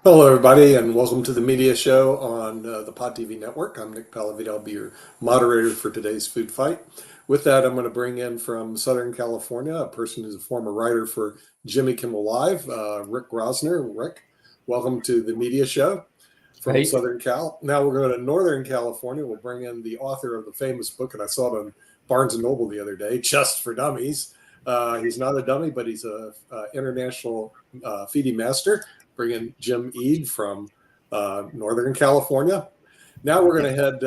Hello, everybody, and welcome to the Media Show on the Pod TV network. I'm Nick Palavito. I'll be your moderator for today's food fight. With that, I'm going to bring in from Southern California a person who's a former writer for Jimmy Kimmel Live, Rick Grosner. Rick, welcome to the Media Show from Hey. Southern Cal. Now we're going to Northern California. We'll bring in the author of the famous book, and I saw it on Barnes & Noble the other day, Just for Dummies. He's not a dummy, but he's a international feeding master. Bring in Jim Eade from Northern California. Now we're going to head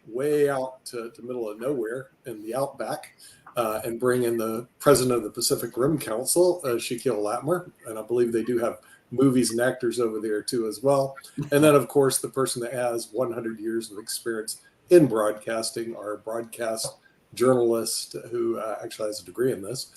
way out to middle of nowhere in the outback and bring in the president of the Pacific Rim Council, Shaquille Latmer. And I believe they do have movies and actors over there too as well. And then, of course, the person that has 100 years of experience in broadcasting, our broadcast journalist who actually has a degree in this,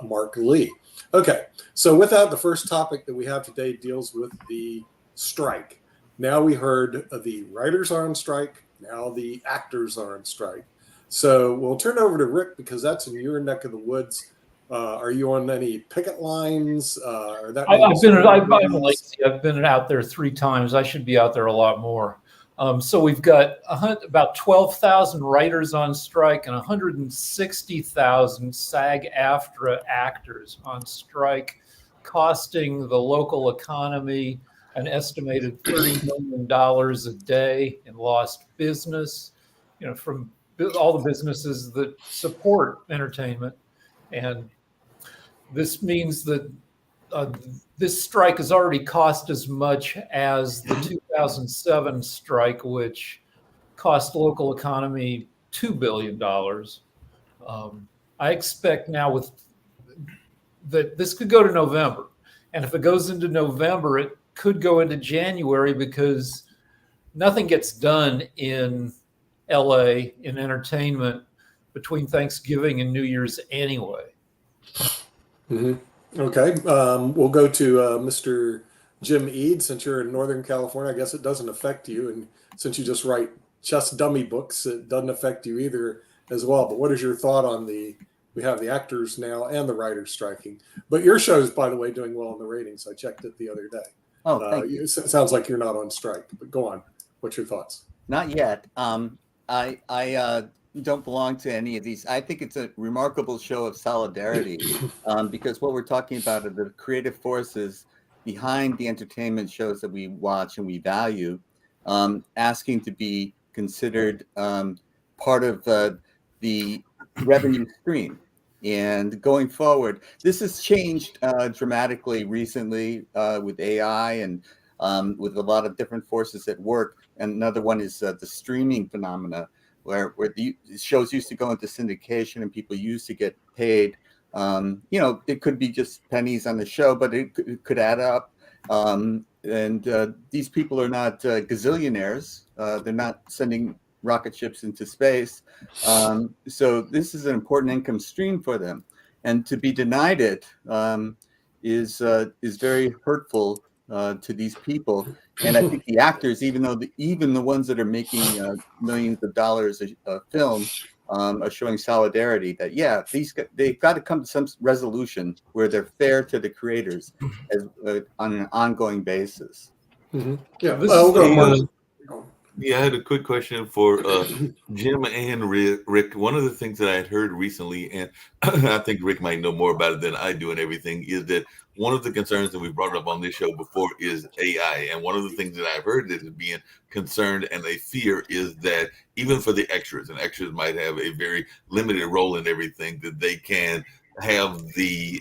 Mark Lee. Okay, so with that, the first topic that we have today deals with the strike. Now we heard the writers are on strike. Now the actors are on strike. So we'll turn over to Rick because that's in your neck of the woods. Are you on any picket lines? I've been out there 3 times. I should be out there a lot more. So we've got about 12,000 writers on strike and 160,000 SAG-AFTRA actors on strike, costing the local economy an estimated $30 million a day in lost business, from all the businesses that support entertainment. And this means that this strike has already cost as much as the 2007 strike, which cost the local economy $2 billion. I expect now that this could go to November. And if it goes into November, it could go into January because nothing gets done in LA in entertainment between Thanksgiving and New Year's anyway. Mm-hmm. Okay, we'll go to Mr. Jim Eade. Since you're in Northern California, I guess it doesn't affect you. And since you just write just dummy books, it doesn't affect you either as well. But what is your thought on we have the actors now and the writers striking? But your show is, by the way, doing well in the ratings. I checked it the other day. Oh, thank you. It sounds like you're not on strike, but go on. What's your thoughts? Not yet. I don't belong to any of these. I think it's a remarkable show of solidarity because what we're talking about are the creative forces behind the entertainment shows that we watch and we value, asking to be considered part of the revenue stream. And going forward, this has changed dramatically recently with AI and with a lot of different forces at work. And another one is the streaming phenomena, where the shows used to go into syndication and people used to get paid. It could be just pennies on the show, but it could add up. And these people are not gazillionaires. They're not sending rocket ships into space. So this is an important income stream for them. And to be denied it is very hurtful to these people. And I think the actors, even the ones that are making millions of dollars a film, are showing solidarity that they've got to come to some resolution where they're fair to the creators on an ongoing basis. Mm-hmm. Yeah, I had a quick question for Jim and Rick. One of the things that I had heard recently, and I think Rick might know more about it than I do and everything, is that one of the concerns that we brought up on this show before is AI. And one of the things that I've heard that is being concerned and a fear is that even for the extras, and extras might have a very limited role in everything, that they can have the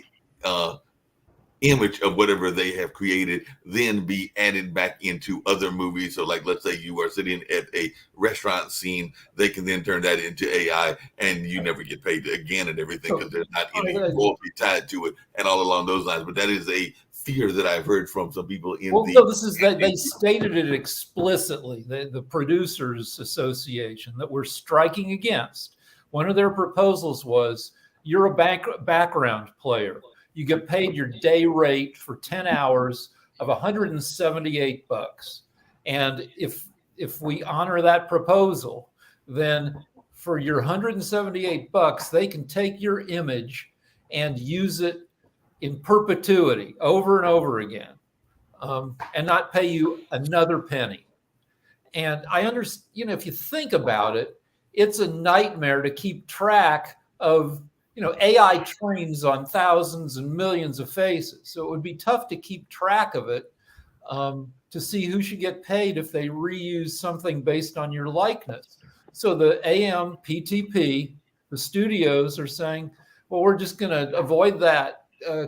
image of whatever they have created then be added back into other movies. So like, let's say you are sitting at a restaurant scene, they can then turn that into AI and you never get paid again and everything because there's not any royalty tied to it and all along those lines. But that is a fear that I've heard from some people in they stated it explicitly, the Producers Association, that we're striking against. One of their proposals was, you're a background player. You get paid your day rate for 10 hours of $178. And if we honor that proposal, then for your $178, they can take your image and use it in perpetuity over and over again. and not pay you another penny. And I understand, if you think about it, it's a nightmare to keep track of, AI trains on thousands and millions of faces. So it would be tough to keep track of it, to see who should get paid if they reuse something based on your likeness. So the AMPTP, the studios are saying, well, we're just going to avoid that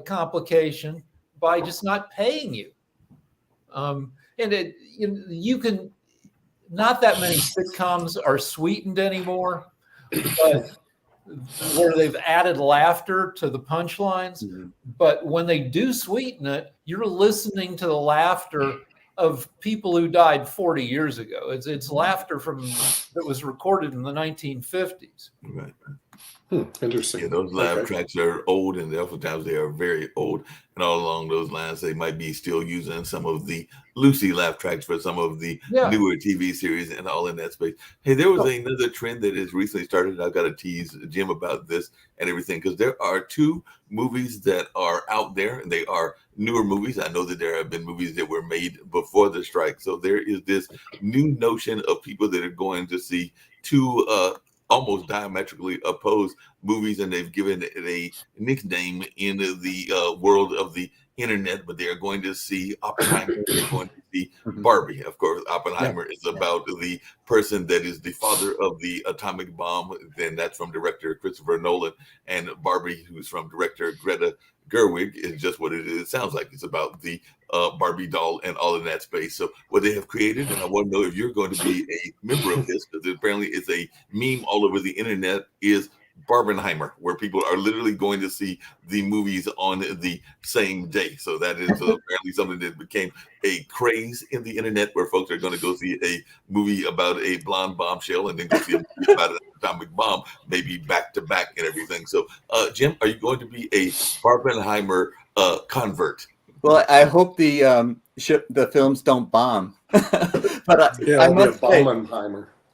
complication by just not paying you. And you can, not that many sitcoms are sweetened anymore, but where they've added laughter to the punchlines. Mm-hmm. But when they do sweeten it, you're listening to the laughter of people who died 40 years ago. It's laughter that was recorded in the 1950s. Right. Interesting. Yeah, those laugh tracks are old, and oftentimes they are very old. And all along those lines, they might be still using some of the Lucy laugh tracks for some of the newer TV series and all in that space. Hey, there was another trend that has recently started. I've got to tease Jim about this and everything, because there are two movies that are out there, and they are newer movies. I know that there have been movies that were made before the strike. So there is this new notion of people that are going to see two almost diametrically opposed movies, and they've given it a nickname in the world of the internet, but they are going to see Oppenheimer. They're going to see Barbie. Of course, Oppenheimer is about the person that is the father of the atomic bomb. Then that's from director Christopher Nolan, and Barbie, who's from director Greta Gerwig, is just what it is. It sounds like it's about the Barbie doll and all in that space. So what they have created, and I want to know if you're going to be a member of this, because apparently it's a meme all over the internet, is Barbenheimer, where people are literally going to see the movies on the same day. So that is apparently something that became a craze in the internet, where folks are going to go see a movie about a blonde bombshell and then go see a movie about an atomic bomb, maybe back to back and everything. So, Jim, are you going to be a Barbenheimer convert? Well, I hope the films don't bomb. But I must say,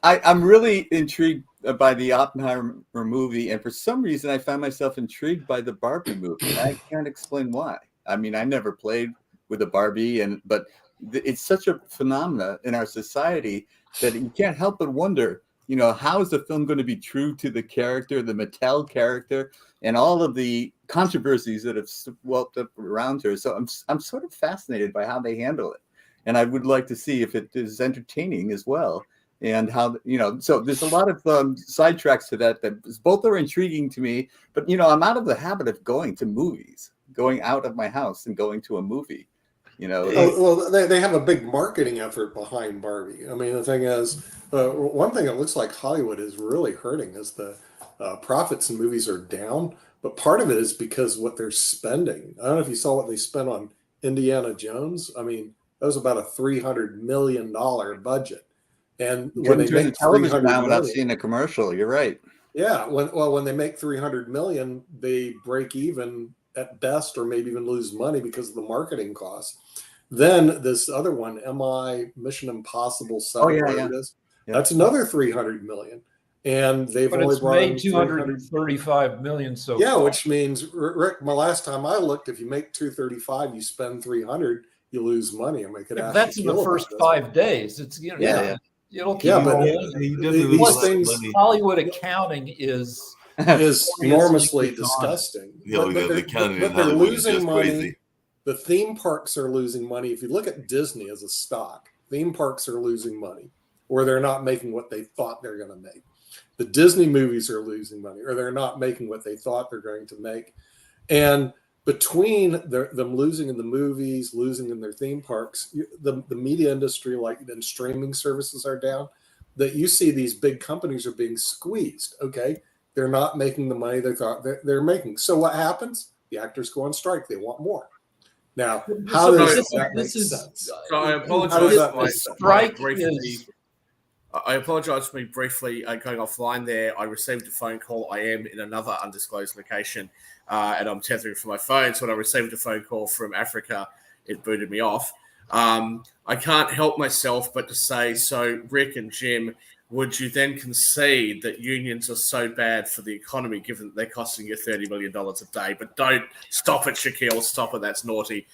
I'm really intrigued by the Oppenheimer movie, and for some reason I found myself intrigued by the Barbie movie. I can't explain why. I mean, I never played with a Barbie, but it's such a phenomena in our society that you can't help but wonder, how is the film going to be true to the character, the Mattel character, and all of the controversies that have swelled up around her. So I'm sort of fascinated by how they handle it, and I would like to see if it is entertaining as well. And how, so there's a lot of sidetracks to that both are intriguing to me. But, I'm out of the habit of going to movies, going out of my house and going to a movie, Well, they have a big marketing effort behind Barbie. I mean, the thing is, one thing it looks like Hollywood is really hurting is the profits in movies are down. But part of it is because what they're spending. I don't know if you saw what they spent on Indiana Jones. I mean, that was about a $300 million budget. And when they make television now without seeing a commercial, you're right. Yeah, when they make 300 million, they break even at best, or maybe even lose money because of the marketing costs. Then this other one, Mission Impossible 7, it is. Yeah. That's another 300 million, and they've only brought made 235 million so far. Which means, Rick, my last time I looked, if you make 235, you spend 300, you lose money. I mean, that's in the first 5 days. It's It'll keep these things. Hollywood accounting is enormously disgusting. The accounting but they're losing money. Crazy. The theme parks are losing money. If you look at Disney as a stock, theme parks are losing money, or they're not making what they thought they're going to make. The Disney movies are losing money, or they're not making what they thought they're going to make. And between them losing in the movies, losing in their theme parks, the media industry, like then streaming services are down, that you see these big companies are being squeezed. Okay. They're not making the money they thought they're making. So what happens? The actors go on strike. They want more. Now, how does that make sense? So I apologize. I apologize for me briefly going offline there. I received a phone call. I am in another undisclosed location, and I'm tethering from my phone. So when I received a phone call from Africa, it booted me off. I can't help myself but to say, so Rick and Jim, would you then concede that unions are so bad for the economy, given that they're costing you $30 million a day? But don't stop it, Shaquille. Stop it. That's naughty.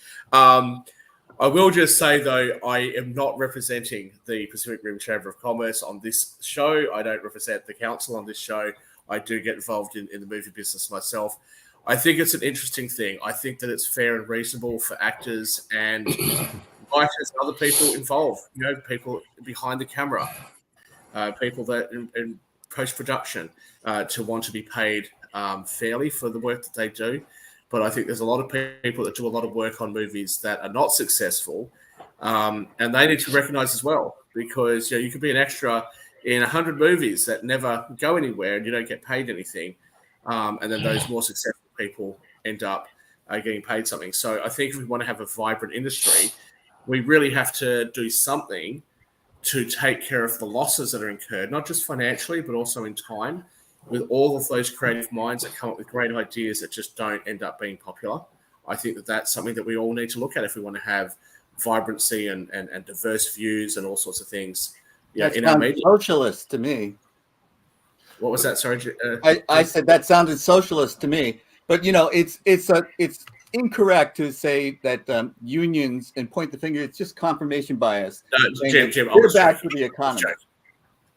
I will just say, though, I am not representing the Pacific Rim Chamber of Commerce on this show. I don't represent the council on this show. I do get involved in the movie business myself. I think it's an interesting thing. I think that it's fair and reasonable for actors and writers and other people involved, people behind the camera, people that in post-production, to want to be paid fairly for the work that they do. But I think there's a lot of people that do a lot of work on movies that are not successful, and they need to recognize as well, because you could be an extra in 100 movies that never go anywhere and you don't get paid anything, and then those more successful people end up getting paid something. So I think if we want to have a vibrant industry, we really have to do something to take care of the losses that are incurred, not just financially, but also in time, with all of those creative minds that come up with great ideas that just don't end up being popular. I think that that's something that we all need to look at if we want to have vibrancy and diverse views and all sorts of things. That in our media. Socialist to me. What was that? Sorry, I said that sounded socialist to me. But it's incorrect to say that unions and point the finger. It's just confirmation bias. Jim, we're back to the economy.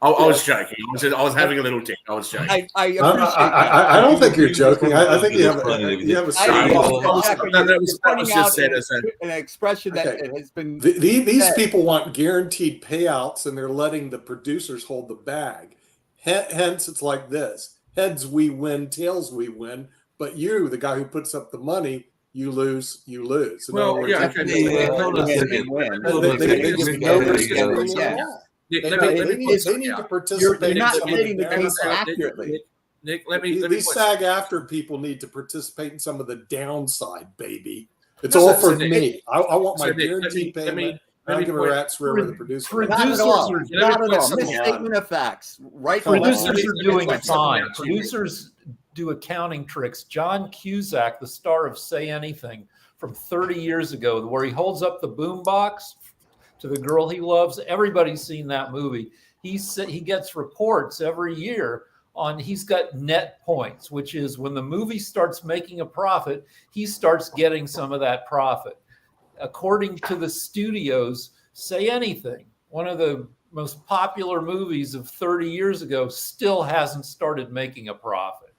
I was joking. I was having a little tick. I was joking. I appreciate that. I don't think you're joking. I think you have a that was just said as an expression that has been. These people want guaranteed payouts, and they're letting the producers hold the bag. Hence, it's like this: heads we win, tails we win. But you, the guy who puts up the money, you lose. In other words, they need to participate. You're not stating the case accurately. Nick, let me these SAG-AFTRA people need to participate in some of the downside, baby. It's all for me. I want my guaranteed payment. I don't give a rat's rear with the producer. Not at all. Misstatement of facts. Right. Producers are doing fine. Producers do accounting tricks. John Cusack, the star of Say Anything from 30 years ago, where he holds up the boombox to the girl he loves. Everybody's seen that movie. He gets reports every year on, he's got net points, which is when the movie starts making a profit, he starts getting some of that profit. According to the studios, Say Anything, one of the most popular movies of 30 years ago, still hasn't started making a profit.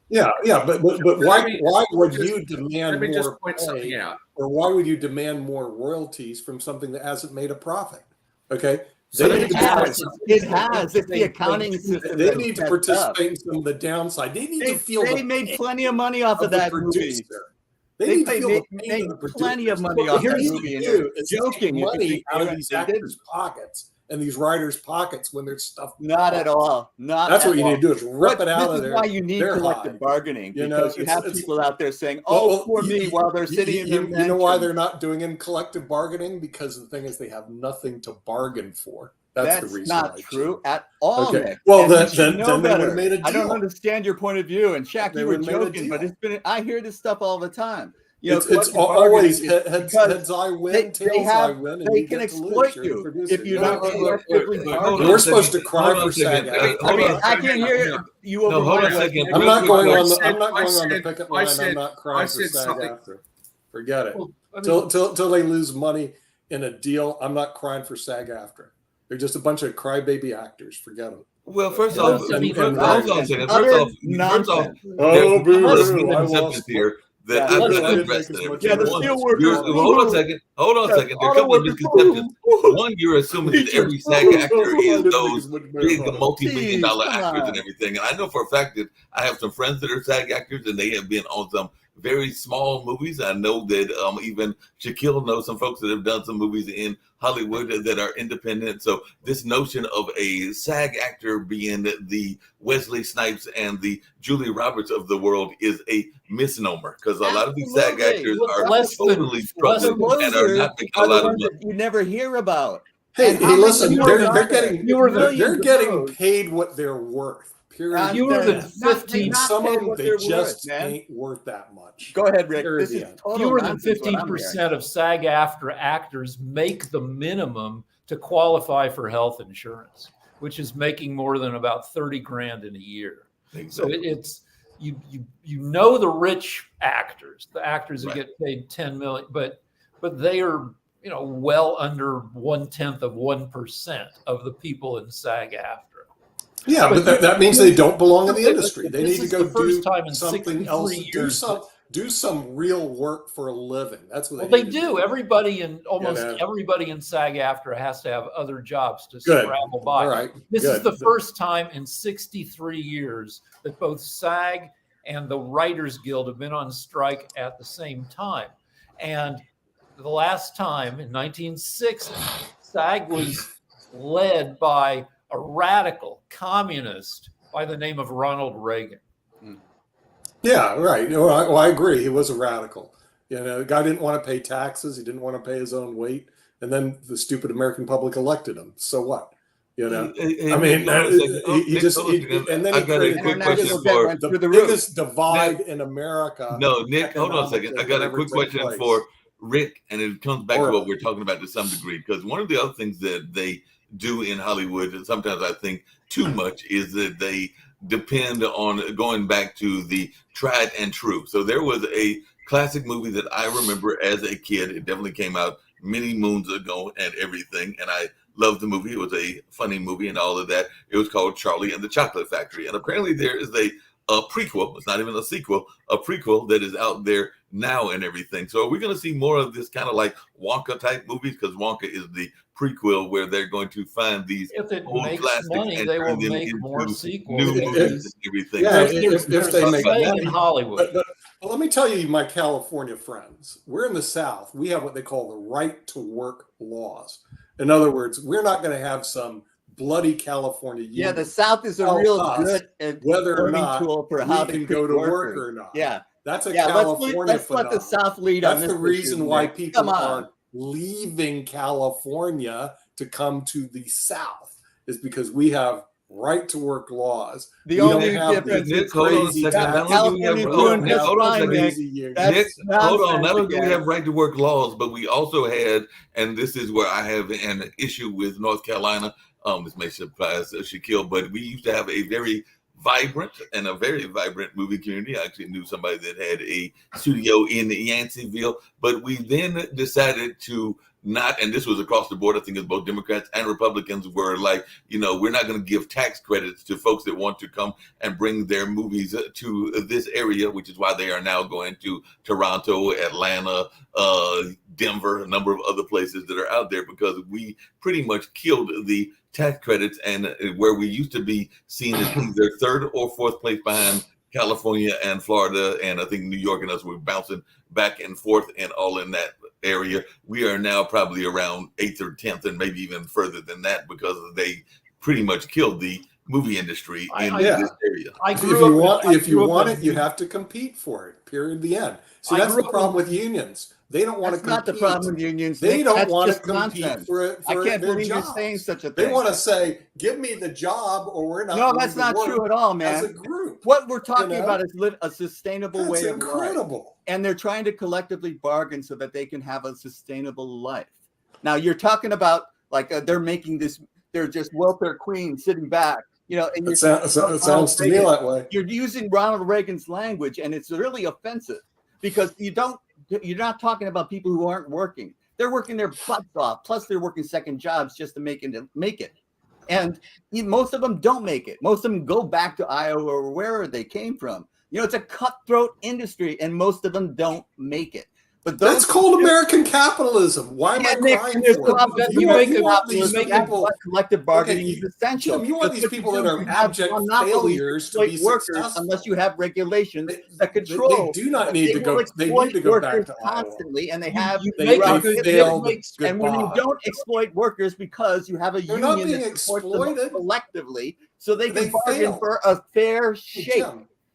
Yeah, but why would you demand more pay, or why would you demand more royalties from something that hasn't made a profit? Okay, so it has. It's the accounting system. They need to participate in some of the downside. They need to feel. They made plenty of money off of that movie. They made plenty of money off that movie. Joking money out of these actors' pockets and these writers' pockets when there's stuff. Not at all. That's what you need to do is rip it out of there. This is why you need collective bargaining, because you have people out there saying, "Oh, me," while they're sitting in their mansion. You know why they're not doing in collective bargaining? Because the thing is, they have nothing to bargain for. That's the reason. Not true at all. Okay. Nick. Well, then they would have made a deal. I don't understand your point of view, and Shaq, you were joking, but I hear this stuff all the time. It's always heads I win, tails I win, and they can exploit you if you're not collectively bargaining. We're supposed to cry for SAG. I can't hear you. Hold on a second. I'm not going on the picket line. I'm not crying for SAG-AFTRA. Forget it. Till they lose money in a deal, I'm not crying for SAG-AFTRA. They're just a bunch of crybaby actors. Forget them. Well, first off, oh, boo! I lost here. That I'm going to address there. Hold on a second. There are a couple of misconceptions. One, you're assuming that every SAG actor is those big multi-million-dollar actors and everything. And I know for a fact that I have some friends that are SAG actors, and they have been on some very small movies. I know that even Shaquille knows some folks that have done some movies in Hollywood that are independent. So this notion of a SAG actor being the Wesley Snipes and the Julia Roberts of the world is a misnomer, because a lot of these SAG actors are totally struggling and are not making a lot of money. You never hear about. Hey, listen, they're getting paid what they're worth. Fewer than 15. Some of them, they just ain't worth that much. Go ahead, Rick. Fewer than 15% of SAG-AFTRA actors make the minimum to qualify for health insurance, which is making more than about 30 grand in a year. So it's you know the rich actors, the actors who get paid 10 million, but but they are, well under 0.1% of the people in SAG-AFTRA. Yeah, but that means they don't belong in the industry. They need to go do something else. Do some real work for a living. That's what they do. Everybody everybody in SAG-AFTRA has to have other jobs to scrabble by. All right. This is the first time in 63 years that both SAG and the Writers Guild have been on strike at the same time. And the last time in 1960, SAG was led by a radical communist by the name of Ronald Reagan. Yeah, right. Well, I agree. He was a radical. The guy didn't want to pay taxes. He didn't want to pay his own weight. And then the stupid American public elected him. So what? I mean, he just, and then he created the biggest divide in America. No, Nick, hold on a second. I got a quick question for Rick, and it comes back to what we're talking about to some degree, because one of the other things that they do in Hollywood, and sometimes I think too much, is that they depend on going back to the tried and true. So there was a classic movie that I remember as a kid. It definitely came out many moons ago and everything, and I loved the movie. It was a funny movie and all of that. It was called Charlie and the Chocolate Factory, and apparently there is a prequel. It's not even a sequel, a prequel that is out there now and everything. So are we going to see more of this kind of like Wonka type movies? Because Wonka is the prequel where they're going to find these old classics money, and they turn will them make into more sequels. new movies and everything. Yeah, if they make money in Hollywood. But let me tell you, my California friends, we're in the South. We have what they call the right to work laws. In other words, we're not going to have some bloody California union. Yeah, the South is a real good whether or not tool for we how can go to work or not. Yeah, that's a California let's let the South lead on this. That's the reason why people are leaving California to come to the South, is because we have right to work laws. The only difference is crazy. Nick, hold on. Not only do we have right to work laws, but we also had, and this is where I have an issue with North Carolina. This may surprise Shaquille, but we used to have a very vibrant movie community. I actually knew somebody that had a studio in Yanceyville, but we then decided to not, and this was across the board, I think it's both Democrats and Republicans were like, we're not going to give tax credits to folks that want to come and bring their movies to this area, which is why they are now going to Toronto, Atlanta, Denver, a number of other places that are out there, because we pretty much killed the tax credits, and where we used to be seen as either third or fourth place behind California and Florida, and I think New York and us were bouncing back and forth and all in that area. We are now probably around 8th or 10th, and maybe even further than that, because they pretty much killed the movie industry in this area. If you want it, you have to compete for it. Period. The end. See, that's the problem with unions. They don't want to compete. That's not the problem with unions. They don't want to compete for I can't their believe jobs. you're saying such a thing. They want to say, "Give me the job, or we're not." No, that's not true at all, man. As a group, what we're talking about is a sustainable way of life. And they're trying to collectively bargain so that they can have a sustainable life. Now you're talking about like they're making this. They're just welfare queens sitting back. And it sounds to me that way. You're using Ronald Reagan's language, and it's really offensive because you're not talking about people who aren't working. They're working their butts off. Plus, they're working second jobs just to make it. And most of them don't make it. Most of them go back to Iowa or wherever they came from. It's a cutthroat industry, and most of them don't make it. But that's called American capitalism. Why am I crying for it? You make collective bargaining is essential. Jim, you want these people that are abject failures to be successful, unless you have regulations that control. They do not need to go. They need to go back to constantly, and they have. And when you don't exploit workers because you have a union that supports them collectively, so they can bargain for a fair shake.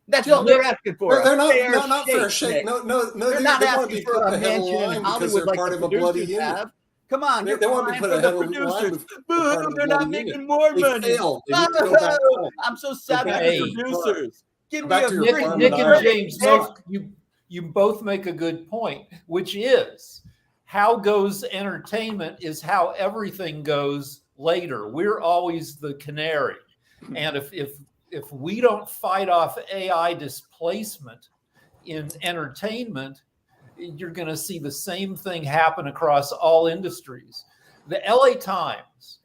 That's all they're asking for. They're not fair shake. No. They're not asking for a mansion in Hollywood like the producers have. Come on, they want to put a head of producers. Boo, they're not making more money. I'm so sad about the producers. Give me a Nick and James, you both make a good point, which is how goes entertainment is how everything goes later. We're always the canary. And if we don't fight off AI displacement in entertainment, you're going to see the same thing happen across all industries. The LA Times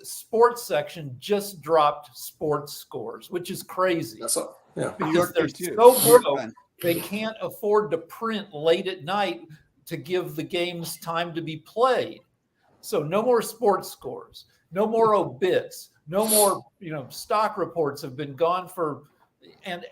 sports section just dropped sports scores, which is crazy. That's all. Yeah. Because they're so broke, they can't afford to print late at night to give the games time to be played. So no more sports scores, no more obits, no more, stock reports have been gone for, and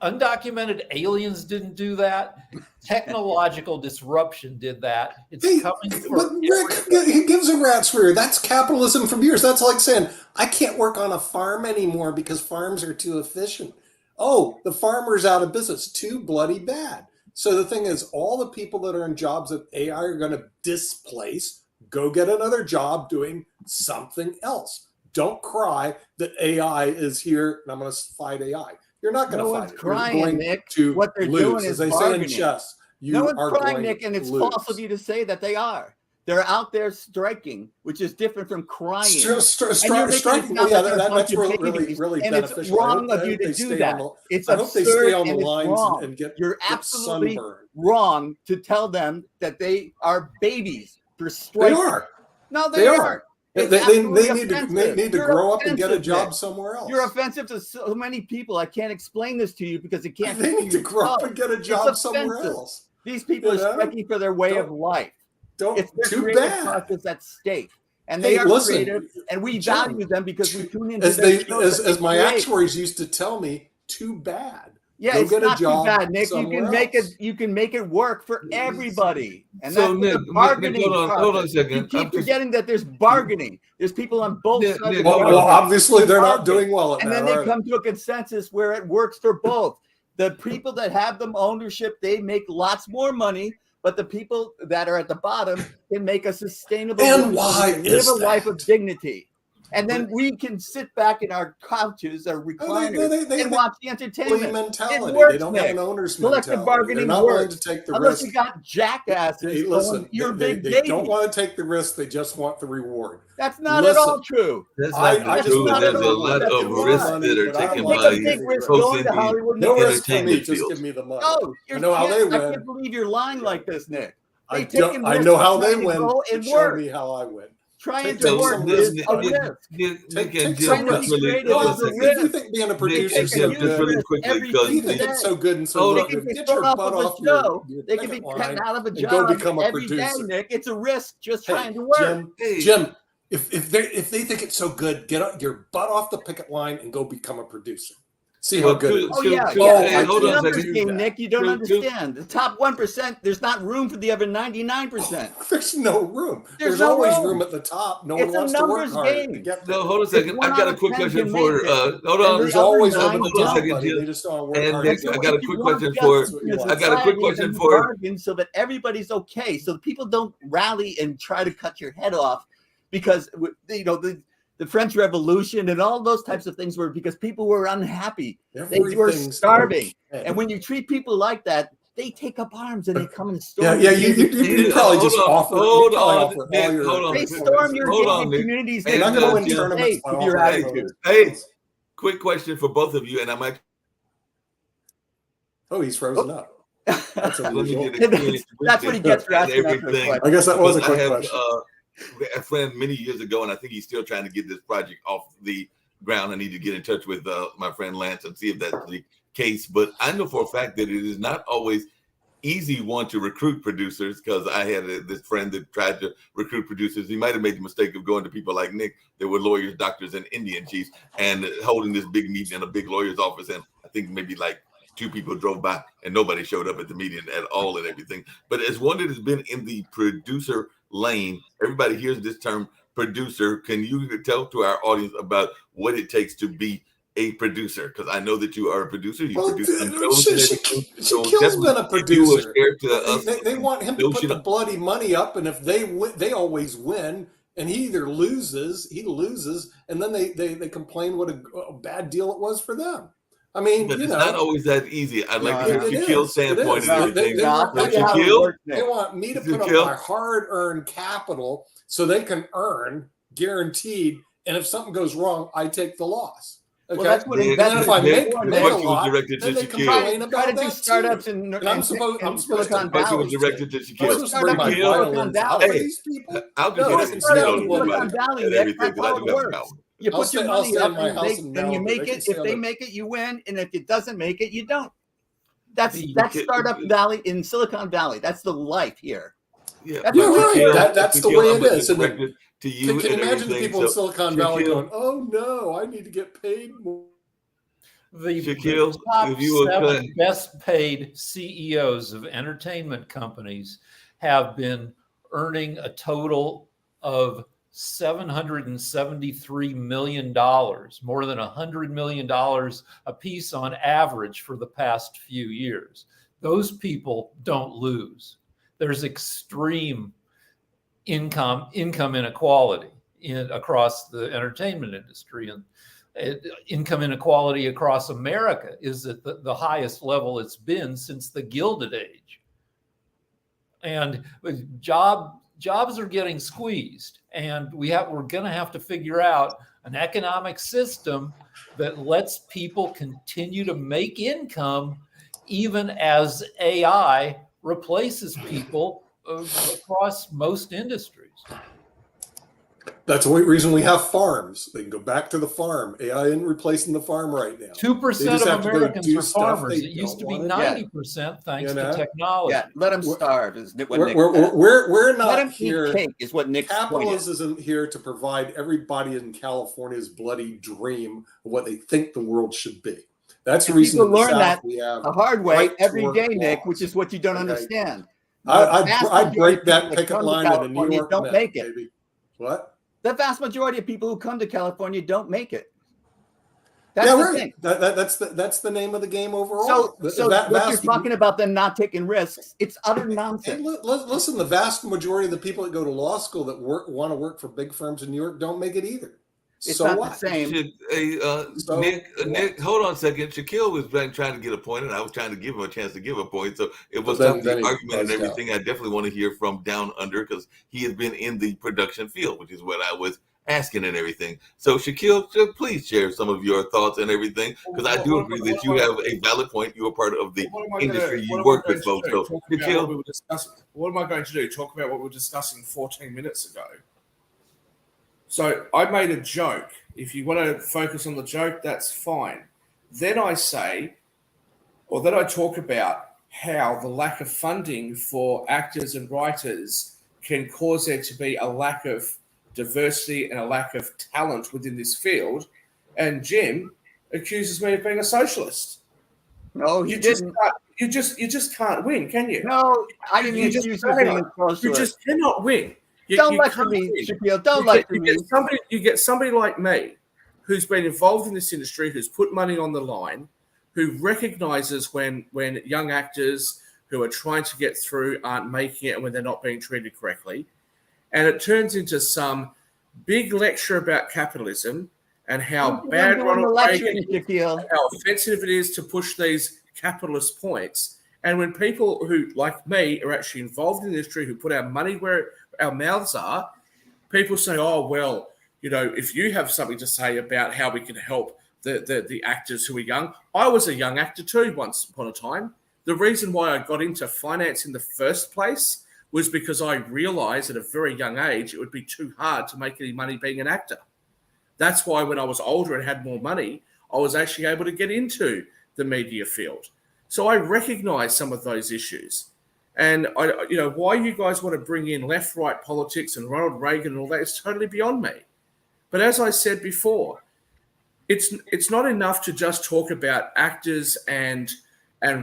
undocumented aliens didn't do that. Technological disruption did that. It's coming for. But Rick, he gives a rat's rear. That's capitalism from years. That's like saying, I can't work on a farm anymore because farms are too efficient. Oh, the farmer's out of business. Too bloody bad. So the thing is, all the people that are in jobs that AI are going to displace, go get another job doing something else. Don't cry that AI is here and I'm going to fight AI. You're not going to fight it. Crying, You're going Nick. to what they're lose. doing is As they bargaining. say in chess, you no one's are crying, going Nick, and it's to lose. false of you to say that they are. They're out there striking, which is different from crying. Striking, yeah, that's really and beneficial. It's wrong of you to do that. It's I hope they stay on the lines wrong. and get You're absolutely sunburned. wrong to tell them that they are babies for striking. They are. No, they are. They need to You're grow up and get a offensive, job Nick. somewhere else. You're offensive to so many people. I can't explain this to you because it can't. They need to grow up and get a job somewhere else. These people are striking for their way of life. It's their Too creative bad. process at stake, and they are creative, and we value them because we tune into as my actuaries used to tell me. Too bad. Yeah, Go it's get not a job too bad, Nick. You can make it work for everybody, and So, that's Nick, the bargaining. hold on a second. You keep forgetting that there's bargaining. There's people on both sides. Nick, Well, obviously they're not doing well at and that. then they come to a consensus where it works for both. The people that have the ownership, they make lots more money. But the people that are at the bottom can make a sustainable live a life of dignity. And then we can sit back in our couches or recliners and watch the entertainment. Mentality. It works, they don't Nick. have an owner's Collective mentality. bargaining They're not willing works. to take the Unless risk. you got jackasses. Hey, listen, you're they big baby. don't want to take the risk. They just want the reward. That's not at all true. That's not true. There's a lot of risks that are taken by folks in No the risk for me. entertainment Just field. give me the money. No, I know how they win. I can't believe you're lying like this, Nick. I know how they win. And show me how I win. Trying So, to work is a risk. Take some risk. If you think being a producer is so good, really quickly, because you think it's so good and so good, get your butt off your they can be cut out of a job go become a every day, producer. Nick. It's a risk just trying to work. Jim, if they think it's so good, get your butt off the picket line and go become a producer. See how good it is. Oh, yeah. Hey, hold on a numbers second. game, Nick. You don't understand. The top 1%, there's not room for the other 99%. There's no room. There's no always room. room at the top. No It's one wants a to work numbers hard game. to get there. No, hold on a second. I've got a quick question for. Hold on. There's always other room at nine the top, second, buddy. Jim. They just don't work And hard. Nick, to I get got a there. quick question for. I got a quick question for. So that everybody's okay. So people don't rally and try to cut your head off because the French Revolution and all those types of things were because people were unhappy. They were starving. And when you treat people like that, they take up arms and they come and storm. Yeah, you probably just offer. Hold on. They storm your communities. They're not going to win tournaments with your attitude. Hey, quick question for both of you, and I'm actually. Oh, he's frozen up. That's what he gets for asking everything. I guess that was a quick question. A friend many years ago, and I think he's still trying to get this project off the ground. I need to get in touch with my friend Lance and see if that's the case. But I know for a fact that it is not always easy to recruit producers, because I had this friend that tried to recruit producers. He might have made the mistake of going to people like Nick that were lawyers, doctors, and Indian chiefs, and holding this big meeting in a big lawyer's office. And I think maybe like 2 people drove by and nobody showed up at the meeting at all and everything. But as one that has been in the producer lane, everybody hears this term producer. Can you tell to our audience about what it takes to be a producer? Because I know that you are a producer. You produce some shows. Shaquille's been a producer. They want him to put the bloody money up, and if they win, they always win. And he loses, and then they complain what a bad deal it was for them. I mean, but it's not always that easy. I like Shaquille's standpoint and everything. They want me to put up my hard-earned capital so they can earn guaranteed. And if something goes wrong, I take the loss. Okay. that's what Nick, investors if I do. make the a question was lot, directed then to they Shaquille. complain Try to about do that startups too. in And I'm supposed to Silicon The question was Valley. directed to I'm Shaquille. supposed to bring my Startup in violins Silicon out Valley. for Hey, these people? I'll just No, Put I a let can you stay shit startup on on the in me wood Silicon about there. Valley, and Nick. everything That's because how I it do have works. power. You I'll put your I'll money stay up, in my and house in then you Malibu. make They can it. stay If on they the. make it, you win, and if it doesn't make it, you don't. That's The Startup Valley in Silicon Valley. That's the life here. Yeah, That's Yeah, but what right. we're Shaquille, That's the Shaquille, way I'm it going is. to And direct it to you can and you imagine the everything. people in So, Silicon Valley Shaquille, going, "Oh no, I need to get paid more." the Shaquille, top if you will cut, 7 best paid CEOs of entertainment companies have been earning a total of $773 million, more than $100 million a piece on average for the past few years. Those people don't lose. There's extreme income inequality across the entertainment industry, and income inequality across America is at the highest level it's been since the Gilded Age. And jobs are getting squeezed, and we're going to have to figure out an economic system that lets people continue to make income even as AI replaces people across most industries. That's the only reason we have farms. They can go back to the farm. AI isn't replacing the farm right now. 2% of have to go Americans do are stuff farmers. they It used to be don't wanna do. 90% thanks You to know? technology. Yeah, let them starve. Is what We're, Nick we're, said. we're Let not them eat here. cake. Is what Nick's point is. Capitalism isn't here to provide everybody in California's bloody dream of what they think the world should be. That's the And reason people in the learn South that we have the hard way right to every work day, Nick, laws. which is what you don't Okay. understand. The vast I'd majority break of that people picket come to line in a New California York don't minute, make it. baby. What? The vast majority of people who come to California don't make it. That's Yeah, the right. thing. That's the name of the game overall. So what you're talking about them not taking risks, it's utter nonsense. And listen, the vast majority of the people that go to law school that want to work for big firms in New York don't make it either. It's So not what? the same. So Nick, what? hold on a second. Shaquille was trying to get a point, and I was trying to give him a chance to give a point. So it was Then time the he argument and buzzed out. everything. I definitely want to hear from Down Under because he has been in the production field, which is what I was asking and everything. So Shaquille, please share some of your thoughts and everything because I do agree that you have a valid point. You are part of the industry. You work with folks. So Shaquille, what am I going to do? Talk about what we were discussing 14 minutes ago. So I made a joke. If you want to focus on the joke, that's fine. Then I say, or then I talk about how the lack of funding for actors and writers can cause there to be a lack of diversity and a lack of talent within this field. And Jim accuses me of being a socialist. No, he didn't. You just can't win, can you? No, I didn't You just accuse you of being a socialist. You just cannot win. Don't you lecture can't me, win. Shaquille. Don't lecture me. You get somebody like me who's been involved in this industry, who's put money on the line, who recognizes when young actors who are trying to get through aren't making it and when they're not being treated correctly. And it turns into some big lecture about capitalism and how bad Ronald Reagan is, how offensive it is to push these capitalist points. And when people who, like me, are actually involved in the industry, who put our money where our mouths are, people say, oh, well, if you have something to say about how we can help the actors who are young. I was a young actor too once upon a time. The reason why I got into finance in the first place was because I realized at a very young age it would be too hard to make any money being an actor. That's why when I was older and had more money, I was actually able to get into the media field. So I recognize some of those issues. And why you guys want to bring in left-right politics and Ronald Reagan and all that is totally beyond me. But as I said before, it's not enough to just talk about actors and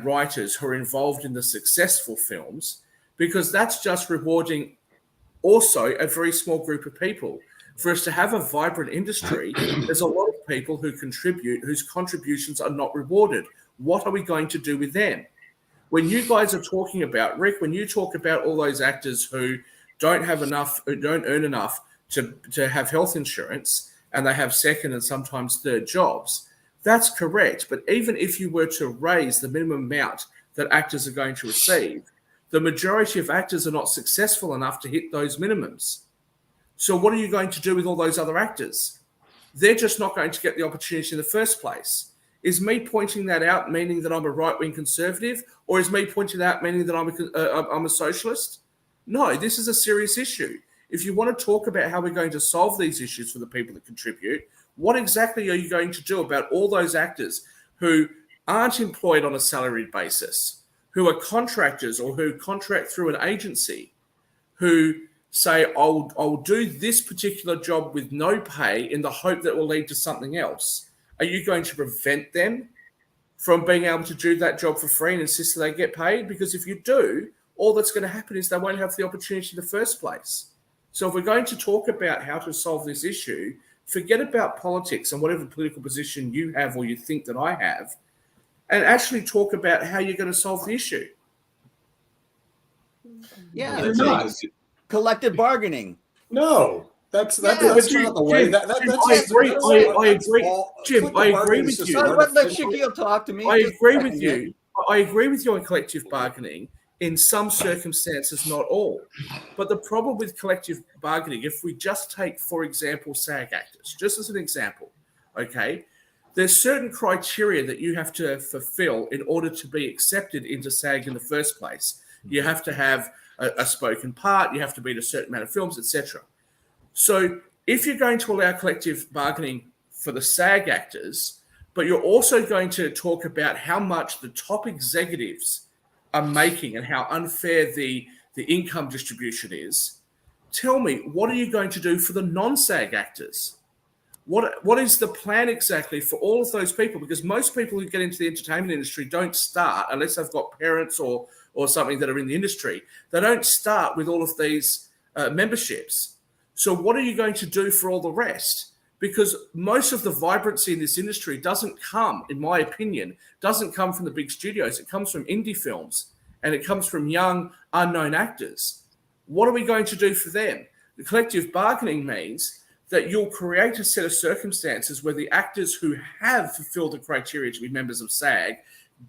writers who are involved in the successful films, because that's just rewarding also a very small group of people. For us to have a vibrant industry, there's a lot of people who contribute whose contributions are not rewarded. What are we going to do with them? When you guys are talking about, Rick, when you talk about all those actors who don't have enough, who don't earn enough to have health insurance, and they have second and sometimes third jobs, that's correct. But even if you were to raise the minimum amount that actors are going to receive, the majority of actors are not successful enough to hit those minimums. So what are you going to do with all those other actors? they're just not going to get the opportunity in the first place. Is me pointing that out meaning that I'm a right-wing conservative, or is me pointing that out meaning that I'm a socialist? No, this is a serious issue. If you want to talk about how we're going to solve these issues for the people that contribute, what exactly are you going to do about all those actors who aren't employed on a salaried basis, who are contractors or who contract through an agency, who say, I'll do this particular job with no pay in the hope that it will lead to something else? Are you going to prevent them from being able to do that job for free and insist that they get paid? Because if you do, all that's going to happen is they won't have the opportunity in the first place. So if we're going to talk about how to solve this issue, forget about politics and whatever political position you have or you think that I have, and actually talk about how you're going to solve the issue. Yeah, You're not. Collective bargaining. No, that's not Jim, the way. Jim, That's I agree. I agree. Jim, I agree with you. Let Shaquille talk to me. I agree with you. I agree with you on collective bargaining in some circumstances, not all. But the problem with collective bargaining, if we just take, for example, SAG actors, just as an example, okay, there's certain criteria that you have to fulfill in order to be accepted into SAG in the first place. You have to have a spoken part, you have to be in a certain amount of films, etc. So if you're going to allow collective bargaining for the SAG actors, but you're also going to talk about how much the top executives are making and how unfair the income distribution is, tell me, what are you going to do for the non-SAG actors? What is the plan exactly for all of those people? Because most people who get into the entertainment industry don't start, unless they've got parents or something that are in the industry, they don't start with all of these memberships. So what are you going to do for all the rest? Because most of the vibrancy in this industry doesn't come, in my opinion, doesn't come from the big studios. It comes from indie films and it comes from young, unknown actors. What are we going to do for them? The collective bargaining means that you'll create a set of circumstances where the actors who have fulfilled the criteria to be members of SAG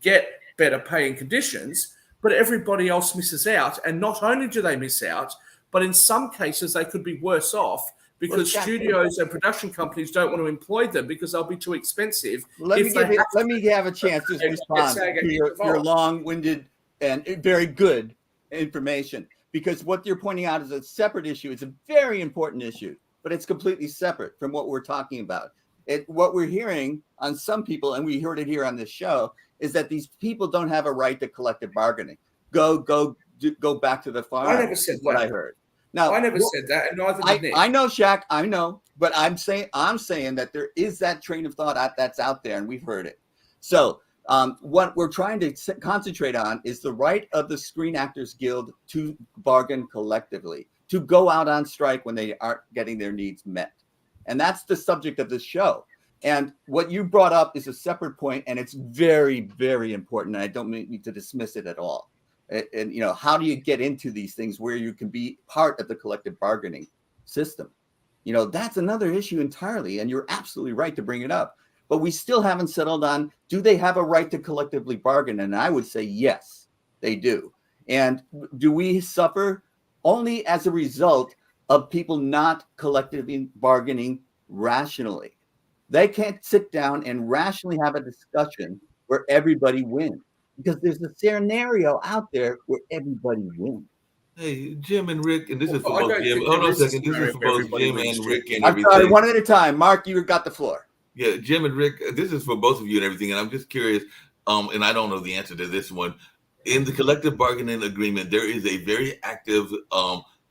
get better pay and conditions, but everybody else misses out. And not only do they miss out, but in some cases they could be worse off because studios and production companies don't want to employ them because they'll be too expensive. Let me have a chance to respond to your long-winded and very good information, because what you're pointing out is a separate issue. It's a very important issue, but it's completely separate from what we're talking about. What we're hearing on some people, and we heard it here on this show, is that these people don't have a right to collective bargaining. Go back to the farm. I never said what that. I heard. Now, I never said that, and neither did Nick. I know, Shaq. I know, but I'm saying that there is that train of thought that's out there, and we've heard it. So, what we're trying to concentrate on is the right of the Screen Actors Guild to bargain collectively, to go out on strike when they aren't getting their needs met, and that's the subject of this show. And what you brought up is a separate point, and it's very, very important. And I don't mean to dismiss it at all. And you know, how do you get into these things where you can be part of the collective bargaining system? You know, that's another issue entirely, and you're absolutely right to bring it up. But we still haven't settled on, do they have a right to collectively bargain? And I would say yes, they do. And do we suffer only as a result of people not collectively bargaining rationally? They can't sit down and rationally have a discussion where everybody wins, because there's a scenario out there where everybody wins. Hey, Jim and Rick, and this is for both Jim. Hold on a second. This is for both Jim and Rick and everything. I'm sorry, one at a time. Mark, you got the floor. Yeah, Jim and Rick, this is for both of you and everything. And I'm just curious, and I don't know the answer to this one. In the collective bargaining agreement, there is a very active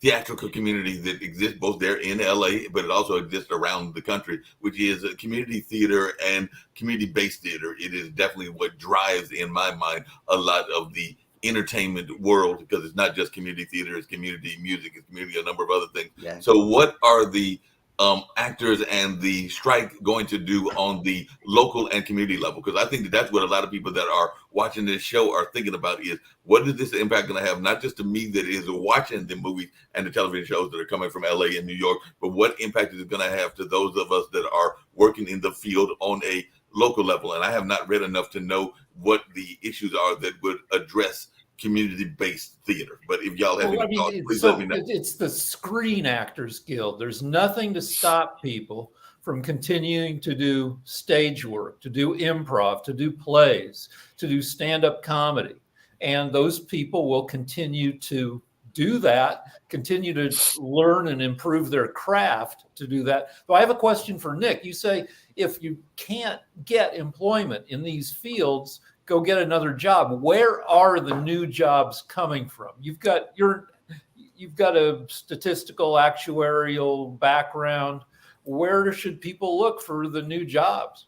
theatrical community that exists both there in LA, but it also exists around the country, which is a community theater and community-based theater. It is definitely what drives, in my mind, a lot of the entertainment world, because it's not just community theater, it's community music, it's community, a number of other things. Yeah. So what are the actors and the strike going to do on the local and community level? Because I think that's what a lot of people that are watching this show are thinking about, is what is this impact going to have, not just to me that is watching the movies and the television shows that are coming from LA and New York, but what impact is it going to have to those of us that are working in the field on a local level? And I have not read enough to know what the issues are that would address community-based theater. But if y'all have Well, I any mean, thoughts, please let me know. it's the Screen Actors Guild. There's nothing to stop people from continuing to do stage work, to do improv, to do plays, to do stand-up comedy. And those people will continue to do that, continue to learn and improve their craft to do that. So I have a question for Nick. You say if you can't get employment in these fields, go get another job. Where are the new jobs coming from? You've got a statistical actuarial background. Where should people look for the new jobs?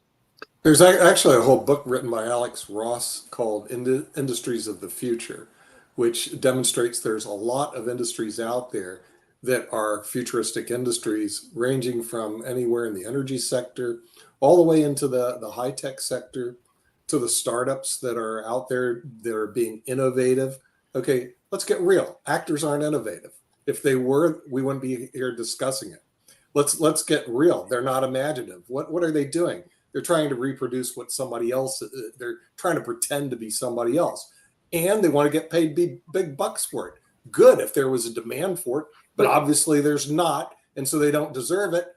There's actually a whole book written by Alex Ross called Industries of the Future, which demonstrates there's a lot of industries out there that are futuristic industries, ranging from anywhere in the energy sector, all the way into the high-tech sector, to the startups that are out there that are being innovative. Okay, let's get real. Actors aren't innovative. If they were, we wouldn't be here discussing it. Let's get real. They're not imaginative. What are they doing? They're trying to reproduce what somebody else, they're trying to pretend to be somebody else. And they want to get paid big bucks for it. Good if there was a demand for it, but obviously there's not. And so they don't deserve it.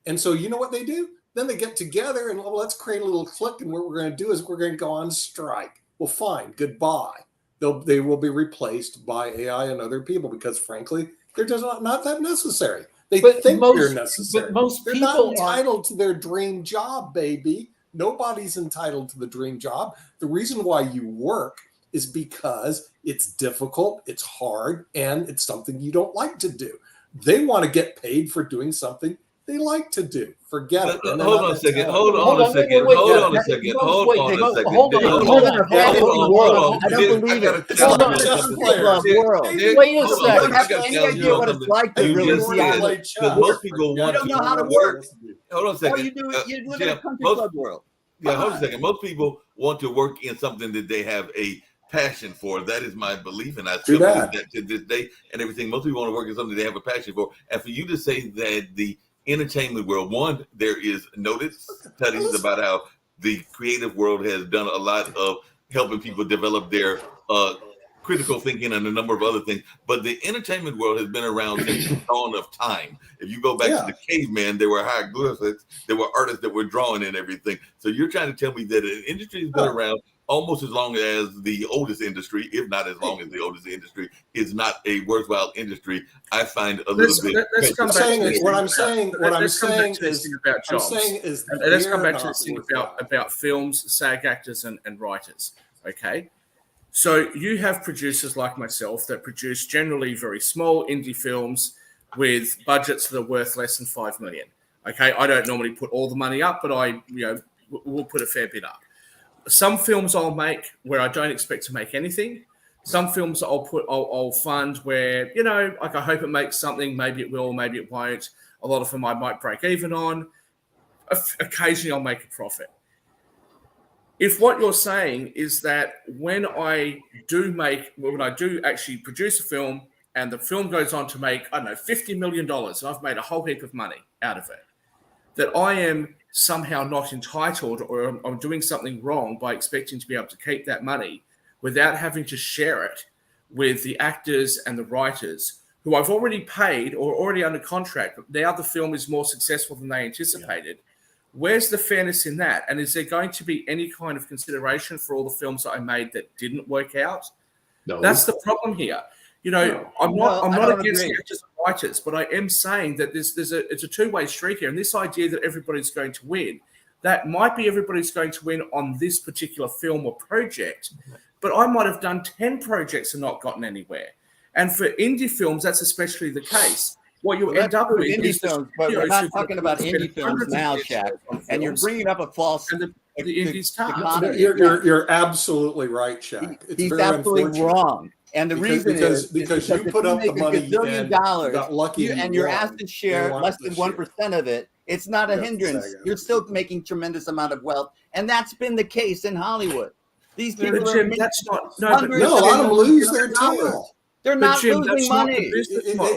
And so you know what they do? Then they get together and, well, let's create a little clique. And what we're going to do is we're going to go on strike. Well, fine, goodbye. They will be replaced by AI and other people because, frankly, they're just not that necessary. They think they're necessary. But most they're people not entitled to their dream job, baby. Nobody's entitled to the dream job. The reason why you work is because it's difficult, it's hard, and it's something you don't like to do. They want to get paid for doing something they like to do. Forget it. Hold on a second. Hold on a second. Hold on a second. Hold on a second. Hold on. We live in a fantasy world. I don't believe it. It's not a club world. Wait a second. I don't have any idea what it's like to really see it. Because most people want don't know how to work. Hold on a second. You live in a country club world. Yeah, hold on a second. Most people want to work in something that they have a passion for. That is my belief, and I still believe that to this day and everything. Most people want to work in something they have a passion for. And for you to say that the entertainment world, one, there is noted studies about how the creative world has done a lot of helping people develop their critical thinking and a number of other things. But the entertainment world has been around since the dawn of time. If you go back to the caveman, there were hieroglyphics, there were artists that were drawing and everything. So you're trying to tell me that an industry has been around almost as long as the oldest industry, if not as long as the oldest industry, is not a worthwhile industry. I find a little bit. Let's come back to what I'm saying is about jobs. Let's come back to this thing about films, SAG actors, and writers. Okay, so you have producers like myself that produce generally very small indie films with budgets that are worth less than $5 million. Okay, I don't normally put all the money up, but we'll put a fair bit up. Some films I'll make where I don't expect to make anything. Some films I'll fund where, like I hope it makes something. Maybe it will, maybe it won't. A lot of them I might break even on. Occasionally I'll make a profit. If what you're saying is that when I do actually produce a film and the film goes on to make, I don't know, $50 million and I've made a whole heap of money out of it, that I am somehow not entitled or I'm doing something wrong by expecting to be able to keep that money without having to share it with the actors and the writers who I've already paid or already under contract, but now the film is more successful than they anticipated. Where's the fairness in that? And is there going to be any kind of consideration for all the films that I made that didn't work out? No. That's the problem here. I'm not against the actors and writers, but I am saying that it's a two-way street here. And this idea that everybody's going to win, that might be everybody's going to win on this particular film or project, but I might have done 10 projects and not gotten anywhere. And for indie films, that's especially the case. What you end up with indie films, but we're not talking about indie films now, Shaq. And you're bringing up a false. And the indies top. You're absolutely right, Shaq. He's absolutely wrong. And the reason is because you put up the money $1 billion got lucky and you're asked to share less than 1% of it. It's not a hindrance. You're still making tremendous amount of wealth, and that's been the case in Hollywood. These people that's not a lot of them lose their tail. They're not losing money.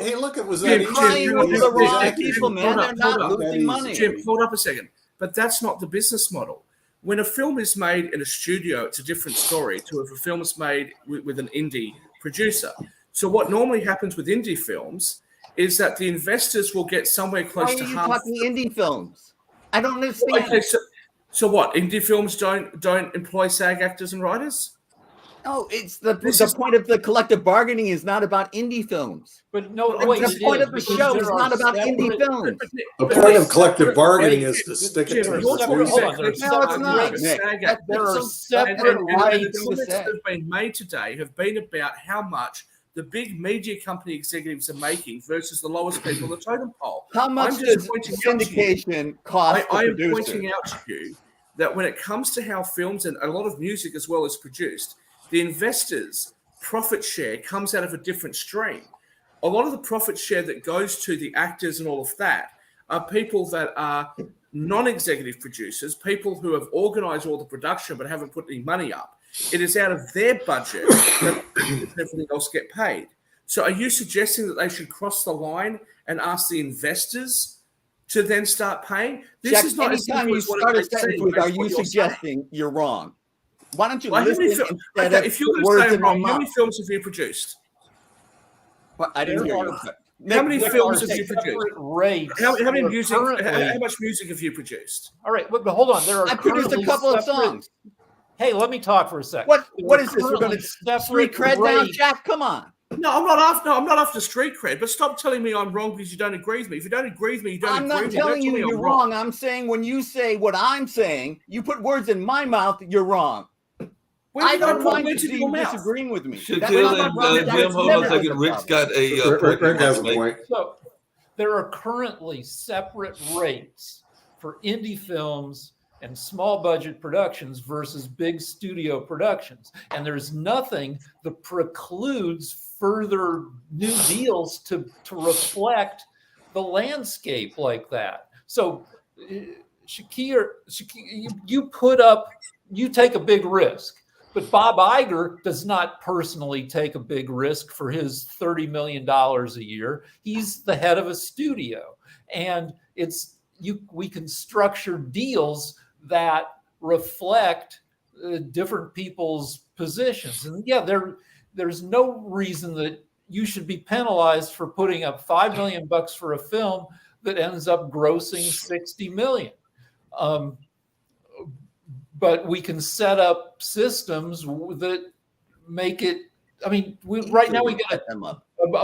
Hey, look, it was They're crying over the wrong people, man. They're not losing money. Jim, hold up a second. But that's not the business model. When a film is made in a studio, it's a different story to if a film is made with an indie producer. So what normally happens with indie films is that the investors will get somewhere close to half. Why are you talking indie films? I don't understand. Okay, so what? Indie films don't employ SAG actors and writers? No, it's the point of the collective bargaining is not about indie films. But no, wait, the point of the show is not about indie films. The point of collective bargaining is to stick it to There are separate rights. The comments that have been made today have been about how much the big media company executives are making versus the lowest people on the totem pole. How much does syndication cost? I am pointing out to you that when it comes to how films and a lot of music as well is produced, the investors' profit share comes out of a different stream. A lot of the profit share that goes to the actors and all of that are people that are non-executive producers, people who have organized all the production but haven't put any money up. It is out of their budget that everything else get paid. So are you suggesting that they should cross the line and ask the investors to then start paying? This is not anytime you start a sentence with, are you suggesting you're wrong? Why don't you listen instead of if you're going to say wrong, how many films have you produced? Well, I didn't hear you. How many films have you produced? Rates how much music have you produced? All right, but hold on. I produced a couple of songs. Hey, let me talk for a second. What is this? We're going to street cred now, Jack? Come on. No, I'm not after street cred. But stop telling me I'm wrong because you don't agree with me. If you don't agree with me, you don't agree with me. I'm not telling you you're wrong. I'm saying when you say what I'm saying, you put words in my mouth. You're wrong. I don't mind you disagreeing with me. Shaquille and Jim, hold on a second. Rick's got Rick has a point. So there are currently separate rates for indie films and small budget productions versus big studio productions. And there's nothing that precludes further new deals to reflect the landscape like that. So Shakir, you take a big risk. But Bob Iger does not personally take a big risk for his $30 million a year. He's the head of a studio. And we can structure deals that reflect different people's positions. And yeah, there's no reason that you should be penalized for putting up $5 million for a film that ends up grossing $60 million. But we can set up systems that make it. I mean, right now we got a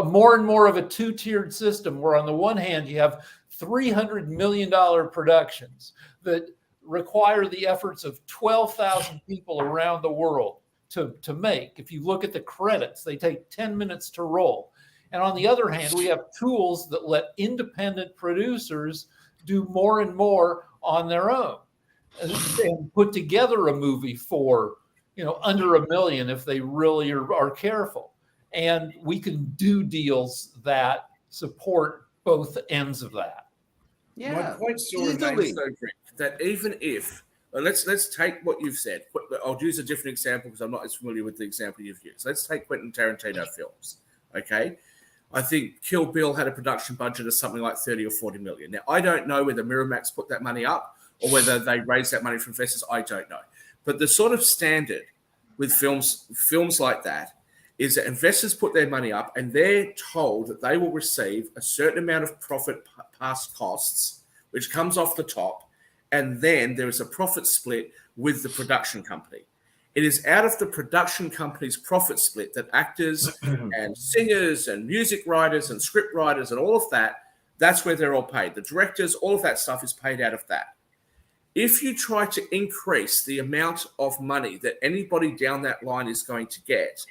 more and more of a two-tiered system where on the one hand you have $300 million productions that require the efforts of 12,000 people around the world to make. If you look at the credits, they take 10 minutes to roll. And on the other hand, we have tools that let independent producers do more and more on their own and put together a movie for, under $1 million if they really are careful. And we can do deals that support both ends of that. Yeah, my point still remains so great that even if let's take what you've said. I'll use a different example because I'm not as familiar with the example you've used. Let's take Quentin Tarantino films. Okay, I think Kill Bill had a production budget of something like 30 or 40 million. Now I don't know whether Miramax put that money up or whether they raised that money from investors. I don't know. But the sort of standard with films like that is that investors put their money up and they're told that they will receive a certain amount of profit past costs, which comes off the top, and then there is a profit split with the production company. It is out of the production company's profit split that actors and singers and music writers and script writers and all of that, that's where they're all paid. The directors, all of that stuff is paid out of that. If you try to increase the amount of money that anybody down that line is going to get,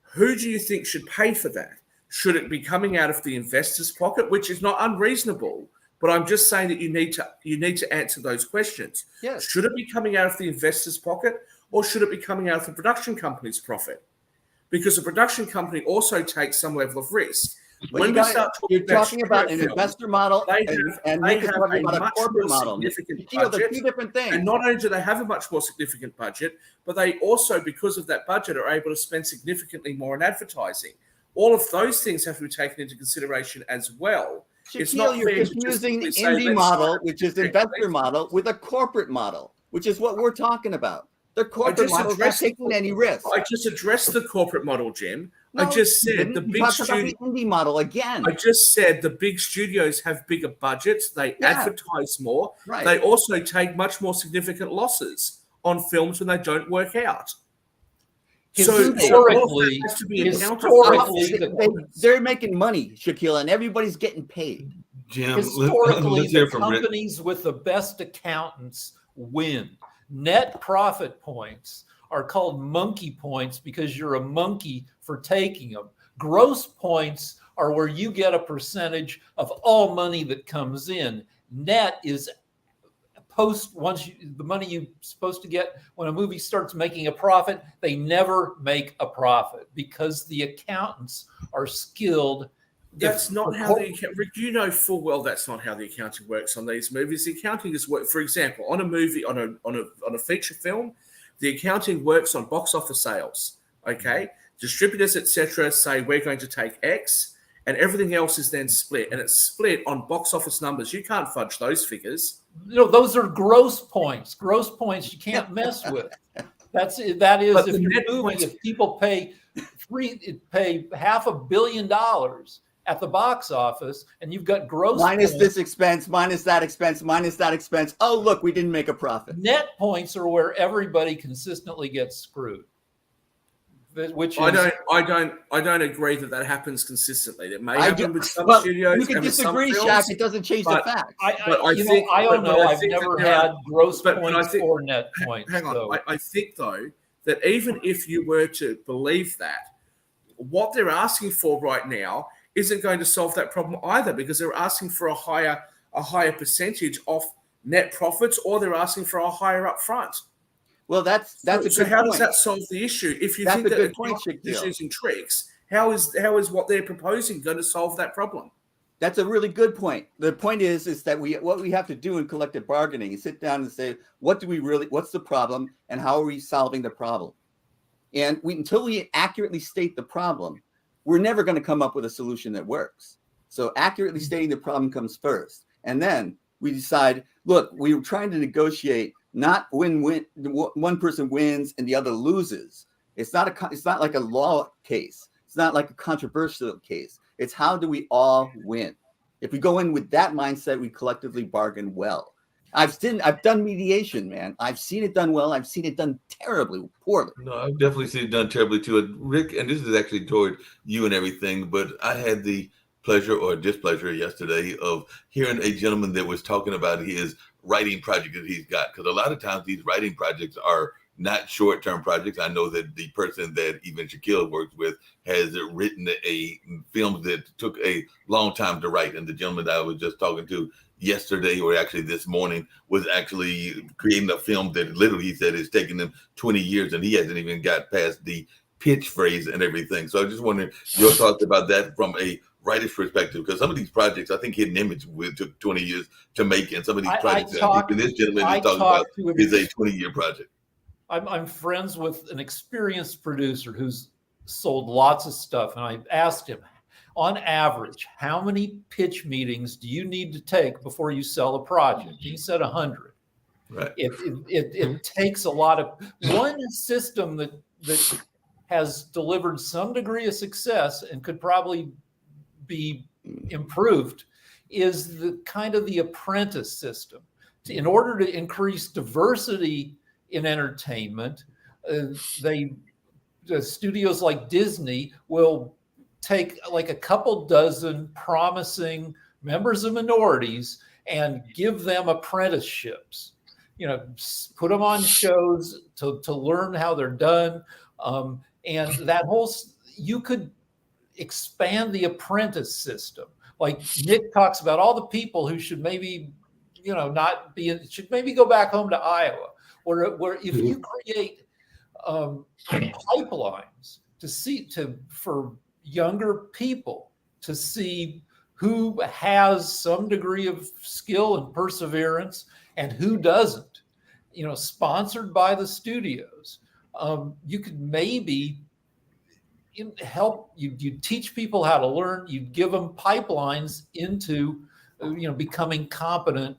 who do you think should pay for that? Should it be coming out of the investor's pocket, which is not unreasonable, but I'm just saying that you need to answer those questions. Yes. Should it be coming out of the investor's pocket or should it be coming out of the production company's profit? Because the production company also takes some level of risk. When you're talking about an investor model and they have a about a corporate model. Significant budget, budget, two different things. And not only do they have a much more significant budget, but they also, because of that budget, are able to spend significantly more on advertising. All of those things have to be taken into consideration as well. Shaquille, you're confusing the indie model, which is investor model, with a corporate model, which is what we're talking about. Their corporate model is not taking any risk. I just addressed the corporate model, Jim. No, I just said the big studio. The indie model again. I just said the big studios have bigger budgets. They advertise more. Right. They also take much more significant losses on films when they don't work out. Historically, they're making money, Shaquille, and everybody's getting paid. Jim, historically, the companies with the best accountants win. Net profit points are called monkey points because you're a monkey for taking them. Gross points are where you get a percentage of all money that comes in. Net is the money you're supposed to get when a movie starts making a profit. They never make a profit because the accountants are skilled. That's not how you know full well that's not how the accounting works on these movies. The accounting is for example, on a movie, on a feature film, the accounting works on box office sales. Okay, distributors, etc., say we're going to take X, and everything else is then split, and it's split on box office numbers. You can't fudge those figures. No, those are gross points. Gross points you can't mess with. That is if your movie, if people pay $500 million at the box office, and you've got gross minus points, this expense, minus that expense, minus that expense. Oh, look, we didn't make a profit. Net points are where everybody consistently gets screwed. Which I don't agree that happens consistently. That may happen with some studios. You can disagree, Shaq. It doesn't change the facts. I don't know. I've never had gross points or net points. Hang on. I think though that even if you were to believe that, what they're asking for right now isn't going to solve that problem either, because they're asking for a higher percentage of net profits, or they're asking for a higher upfront. Well, that's a good point. So how does that solve the issue? If you think that is using tricks, how is what they're proposing going to solve that problem? That's a really good point. The point is that what we have to do in collective bargaining is sit down and say, what's the problem, and how are we solving the problem? And until we accurately state the problem, we're never going to come up with a solution that works. So accurately stating the problem comes first. And then we decide, look, we were trying to negotiate not win-win, one person wins and the other loses. It's not like a law case. It's not like a controversial case. It's how do we all win? If we go in with that mindset, we collectively bargain well. I've done mediation, man. I've seen it done well. I've seen it done terribly, poorly. No, I've definitely seen it done terribly too. Rick, and this is actually toward you and everything, but I had the pleasure or displeasure yesterday of hearing a gentleman that was talking about his writing project that he's got. Because a lot of times these writing projects are not short-term projects. I know that the person that even Shaquille works with has written a film that took a long time to write. And the gentleman that I was just talking to yesterday, or actually this morning, was actually creating a film that literally, he said, it's taken him 20 years and he hasn't even got past the pitch phrase and everything. So I just wondering your thoughts about that from a writer's perspective, because some of these projects, I think Hidden Image took 20 years to make, and some of these projects that this gentleman is talking about is a 20-year project. I'm friends with an experienced producer who's sold lots of stuff, and I asked him, on average, how many pitch meetings do you need to take before you sell a project? He said 100. Right. It takes a lot of one system that has delivered some degree of success and could probably be improved is the kind of the apprentice system. In order to increase diversity in entertainment, studios like Disney will take like a couple dozen promising members of minorities and give them apprenticeships. Put them on shows to learn how they're done, and that whole you could expand the apprentice system. Like Nick talks about all the people who should maybe, should maybe go back home to Iowa, where if you create pipelines for younger people to see who has some degree of skill and perseverance and who doesn't, sponsored by the studios, you could maybe help you teach people how to learn. You'd give them pipelines into becoming competent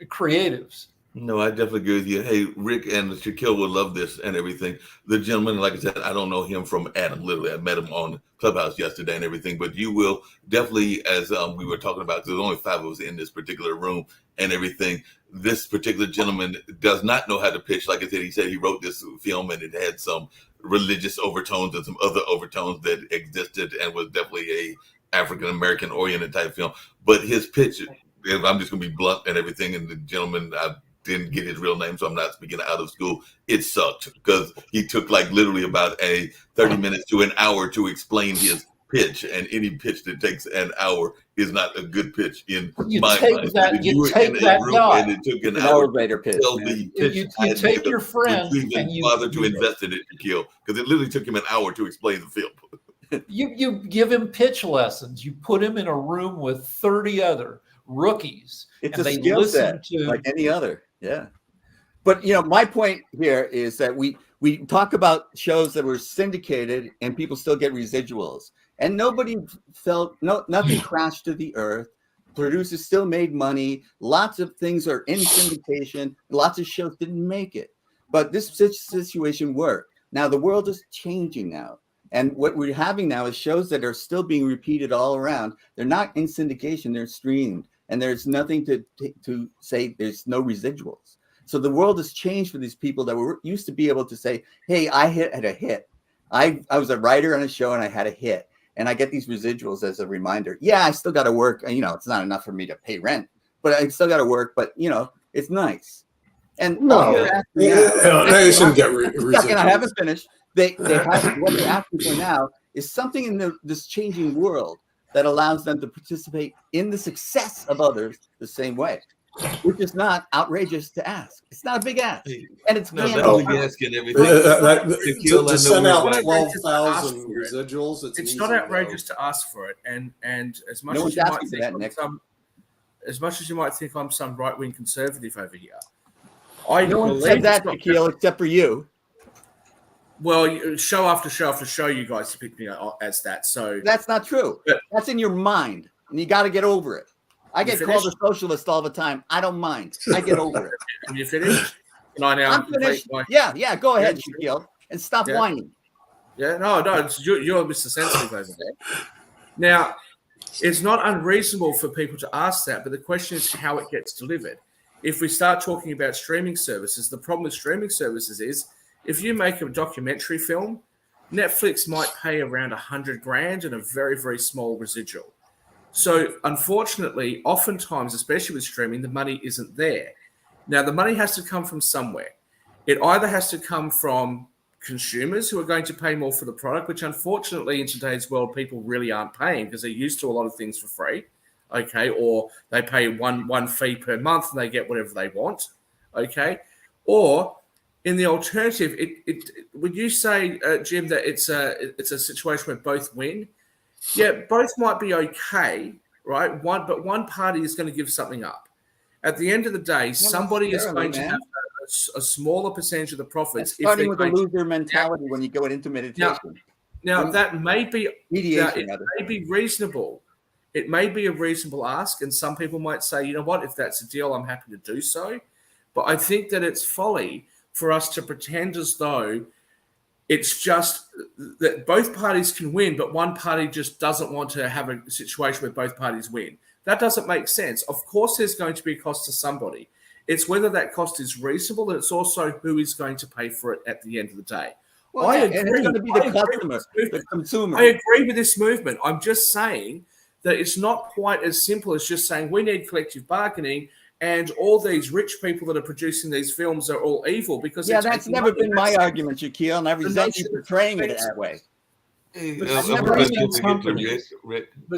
creatives. No, I definitely agree with you. Hey, Rick and Shaquille will love this and everything. The gentleman, like I said, I don't know him from Adam. Literally, I met him on Clubhouse yesterday and everything. But you will definitely, as we were talking about, because there's only 5 of us in this particular room and everything. This particular gentleman does not know how to pitch. Like I said, he said he wrote this film and it had some religious overtones and some other overtones that existed and was definitely a African American oriented type film. But his pitch, if I'm just going to be blunt and everything, and the gentleman, I didn't get his real name, so I'm not speaking out of school. It sucked because he took like literally about 30 minutes to an hour to explain his pitch, and any pitch that takes an hour is not a good pitch in my mind. You take that guy, and it took an hour elevator pitch. You take your friend and you bother to invest in it to kill, because it literally took him an hour to explain the film. You give him pitch lessons. You put him in a room with 30 other rookies. It's and a they skill listen set like any other. Yeah. But my point here is that we talk about shows that were syndicated and people still get residuals, and nothing crashed to the earth. Producers still made money. Lots of things are in syndication. Lots of shows didn't make it, but this situation worked. Now the world is changing now. And what we're having now is shows that are still being repeated all around. They're not in syndication, they're streamed. And there's nothing to say there's no residuals. So the world has changed for these people that were used to be able to say, hey, I had a hit. I was a writer on a show and I had a hit. And I get these residuals as a reminder. Yeah, I still got to work. It's not enough for me to pay rent, but I still got to work. But, it's nice. And they shouldn't get residuals. I haven't finished. They have, what they're asking for now is something in this changing world that allows them to participate in the success of others the same way, which is not outrageous to ask. It's not a big ask, and it's asking everything. To send out 12,000 residuals. It's not outrageous to ask for it, and as much as you might think I'm some right-wing conservative over here, no one said that, Shaquille, except for you. Well, show after show after show, you guys pick me as that. So that's not true. That's in your mind, and you got to get over it. I get called a socialist all the time. I don't mind. I get over it. Are you finished? Can I now? I'm finished. Yeah. Go ahead, Shaquille, and stop whining. Yeah, no. You're Mr. Sensitive over there. Now, it's not unreasonable for people to ask that, but the question is how it gets delivered. If we start talking about streaming services, the problem with streaming services is, if you make a documentary film, Netflix might pay around $100,000 and a very, very small residual. So unfortunately, oftentimes, especially with streaming, the money isn't there. Now, the money has to come from somewhere. It either has to come from consumers who are going to pay more for the product, which unfortunately in today's world, people really aren't paying because they're used to a lot of things for free, okay? Or they pay one fee per month and they get whatever they want, okay? Or in the alternative, would you say, Jim, that it's a situation where both win? Yeah, both might be okay, right? But one party is going to give something up. At the end of the day, somebody is going to have a smaller percentage of the profits. It's starting with a loser mentality when you go into meditation. Now that may be reasonable. It may be a reasonable ask, and some people might say, you know what, if that's a deal, I'm happy to do so. But I think that it's folly for us to pretend as though it's just that both parties can win, but one party just doesn't want to have a situation where both parties win. That doesn't make sense. Of course, there's going to be a cost to somebody. It's whether that cost is reasonable, and it's also who is going to pay for it at the end of the day. Well, I agree. And it's going to be the customer, the consumer. I agree with this movement. I'm just saying that it's not quite as simple as just saying we need collective bargaining and all these rich people that are producing these films are all evil because that's never been my argument, Shaquille, and I resent you portraying it that way. The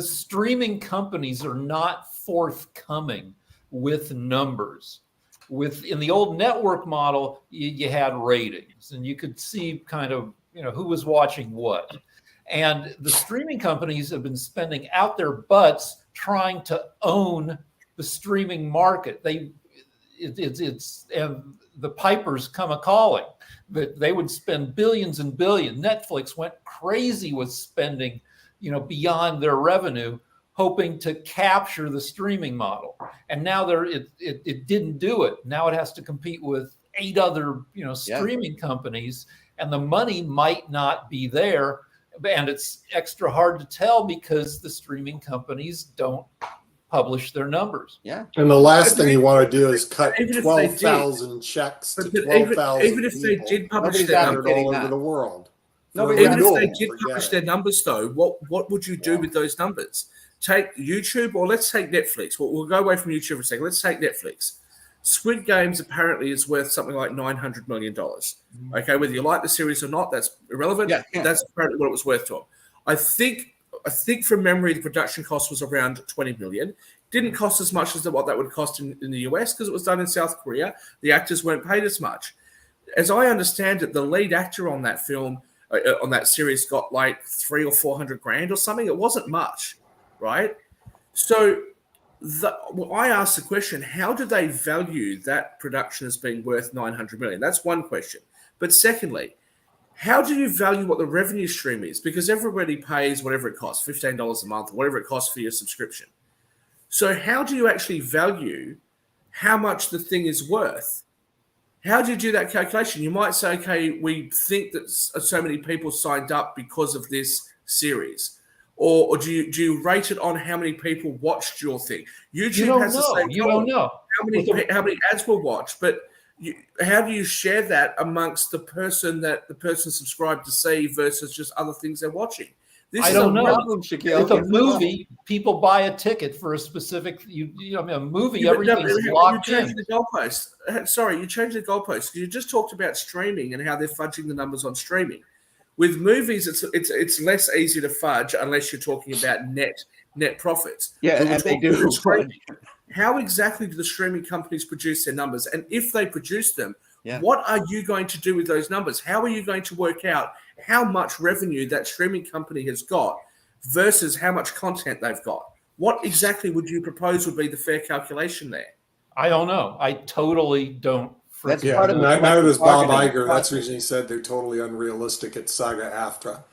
streaming companies are not forthcoming with numbers. In the old network model, you had ratings and you could see kind of who was watching what. And the streaming companies have been spending out their butts trying to own the streaming market. And the pipers come a calling. That they would spend billions and billions. Netflix went crazy with spending, beyond their revenue, hoping to capture the streaming model. And now it didn't do it. Now it has to compete with 8 other, streaming companies, and the money might not be there. And it's extra hard to tell because the streaming companies don't publish their numbers. Yeah. And the last thing you want to do is cut Even if they 12,000 checks to But 12,000 even if they did publish Nobody's their out numbers, scattered all that. over the world. Nobody- even renewal, if they did forget publish it. their numbers, though, what would you do with those numbers? Take YouTube, or let's take Netflix. We'll go away from YouTube for a second. Let's take Netflix. Squid Games apparently is worth something like $900 million. Okay, whether you like the series or not, that's irrelevant. Yeah. That's apparently what it was worth to them. I think from memory, the production cost was around $20 million. Didn't cost as much as what that would cost in the US because it was done in South Korea. The actors weren't paid as much. As I understand it, the lead actor on that film, on that series, got like $300,000 or $400,000 or something. It wasn't much, right? So I asked the question: how do they value that production as being worth $900 million? That's one question. But secondly, how do you value what the revenue stream is? Because everybody pays whatever it costs, $15 a month, whatever it costs for your subscription. So how do you actually value how much the thing is worth? How do you do that calculation? You might say, okay, we think that so many people signed up because of this series. Or do you rate it on how many people watched your thing? YouTube has the same You don't know. how many ads were watched, but how do you share that amongst the person subscribed to see versus just other things they're watching? I don't know. Problem, Shaquille. With a movie, people buy a ticket for a specific. A movie, everything's locked you in. changed the goalpost. Sorry, you changed the goalpost. You just talked about streaming and how they're fudging the numbers on streaming. With movies, it's less easy to fudge unless you're talking about net profits. Yeah, and they do. How exactly do the streaming companies produce their numbers? And if they produce them, Yeah. what are you going to do with those numbers? How are you going to work out how much revenue that streaming company has got versus how much content they've got? What exactly would you propose would be the fair calculation there? I don't know. I totally don't. That's Yeah, part of the neither does Bob marketing Iger. That's the reason he said they're totally unrealistic at SAG-AFTRA.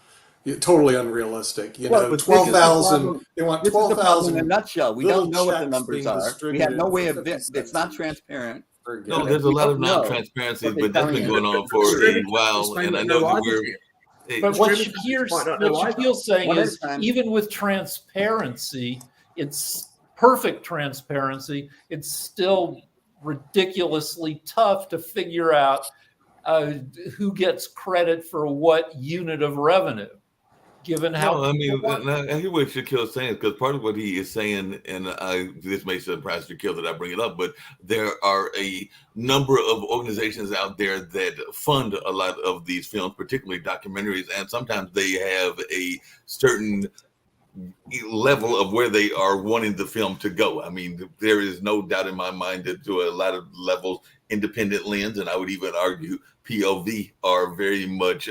Totally unrealistic. Well, but this is the 12,000. problem. They want This is the problem 12,000. in a nutshell. We little don't know what the checks numbers being are. We have distributed no way for of 50 it's not transparent. Forget No, it. there's a lot of don't know non-transparency, what they're but that's telling been you. going on for a while, and I know that we're. But what Streaming companies might not know Shakir's saying One at is, a time. even with transparency, it's perfect transparency. It's still ridiculously tough to figure out who gets credit for what unit of revenue, given how. No, I mean, I hear what Shaquille's saying, because part of what he is saying, and this may surprise Shaquille that I bring it up, but there are a number of organizations out there that fund a lot of these films, particularly documentaries, and sometimes they have a certain level of where they are wanting the film to go. I mean, there is no doubt in my mind that to a lot of levels, independent lens, and I would even argue POV, are very much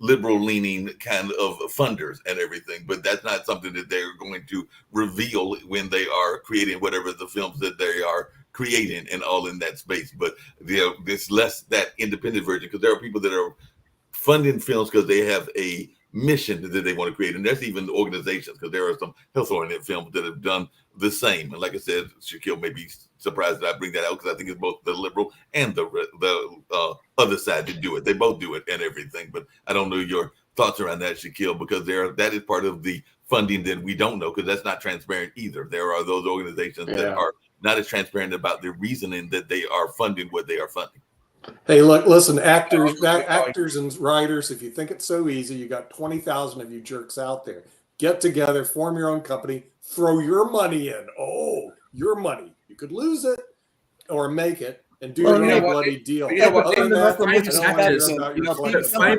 liberal leaning kind of funders and everything, but that's not something that they're going to reveal when they are creating whatever the films that they are creating and all in that space. But there's less that independent version, because there are people that are funding films because they have a mission that they want to create, and that's even the organizations, because there are some health-oriented films that have done the same. And like I said, Shaquille may be surprised that I bring that out, because I think it's both the liberal and the other side that do it. They both do it and everything. But I don't know your thoughts around that, Shaquille, because that is part of the funding that we don't know, because that's not transparent either. There are those organizations that are not as transparent about the reasoning that they are funding what they are funding. Hey, look, listen, actors and writers, if you think it's so easy, you got 20,000 of you jerks out there. Get together, form your own company, throw your money in. Oh, your money. You could lose it or make it, and do your own bloody deal. Famous actors started up United Stay on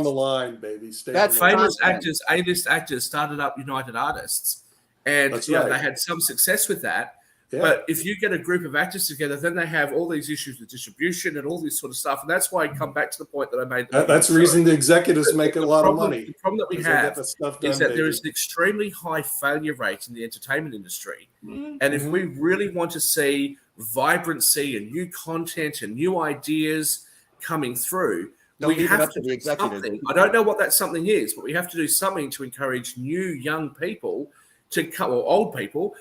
the Artists. line, baby. Famous actors, A-list actors started up United Artists. And That's they right. had some success with that. Yeah. But if you get a group of actors together, then they have all these issues with distribution and all this sort of stuff. And that's why I come back to the point that I made. That's the reason the executives make a lot of money. The problem that we have is that there is an extremely high failure rate in the entertainment industry. Mm-hmm. And if we really want to see vibrancy and new content and new ideas coming through, Don't we leave it have up to to the do executives. something. I don't know what that something is, but we have to do something to encourage new young people to come, or old people,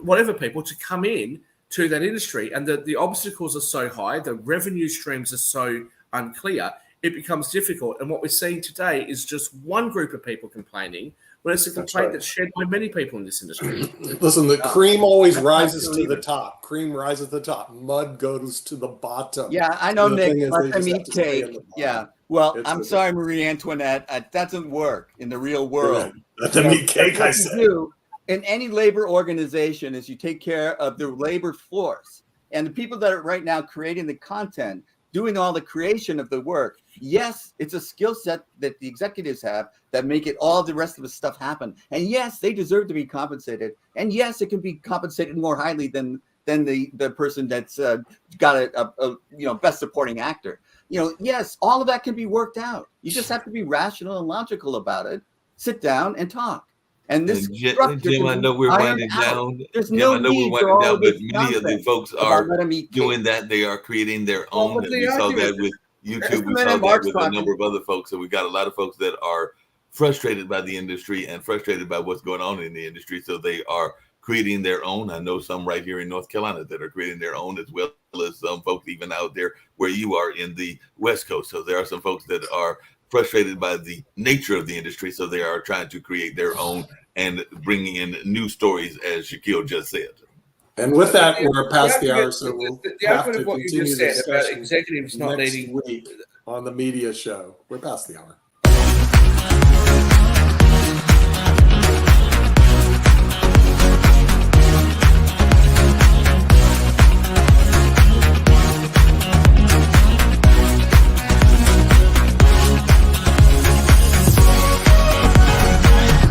whatever people, to come in to that industry. And the obstacles are so high, the revenue streams are so unclear, it becomes difficult. And what we're seeing today is just one group of people complaining, when it's a complaint that's shared by many people in this industry. Listen, the cream always That's rises not to true the either. top. Cream rises to the top. Mud goes to the bottom. Yeah, I know, The Nick. thing is, Let they them just have eat to stay in cake. the bottom. Yeah. Well, It's I'm a- sorry, Marie Antoinette. That doesn't work in the real world. Let them eat cake, What I you said. do in any labor organization is you take care of the labor force and the people that are right now creating the content, doing all the creation of the work. Yes, it's a skill set that the executives have that make it all the rest of the stuff happen. And yes, they deserve to be compensated. And yes, it can be compensated more highly than the person that's got a best supporting actor. Yes, all of that can be worked out. You just have to be rational and logical about it. Sit down and talk. And this And structure Jim, can I be know we're ironed winding out. down. There's Jim, no I know we're need for winding all down, of but this many of the nonsense folks about are let 'em eat cake. doing that. They are creating their Well, own. but And the we saw argument- that with Just YouTube. a We minute, saw that Mark's with a talking. number of other folks. So we got a lot of folks that are frustrated by the industry and frustrated by what's going on in the industry. So they are creating their own. I know some right here in North Carolina that are creating their own, as well as some folks even out there where you are in the West Coast. So there are some folks that are frustrated by the nature of the industry. So they are trying to create their own and bringing in new stories, as Shaquille just said. And with that, we're past the hour, argument- so we'll the have argument to of what you continue just the said about discussion executives not next needing week on the media show. We're past the hour.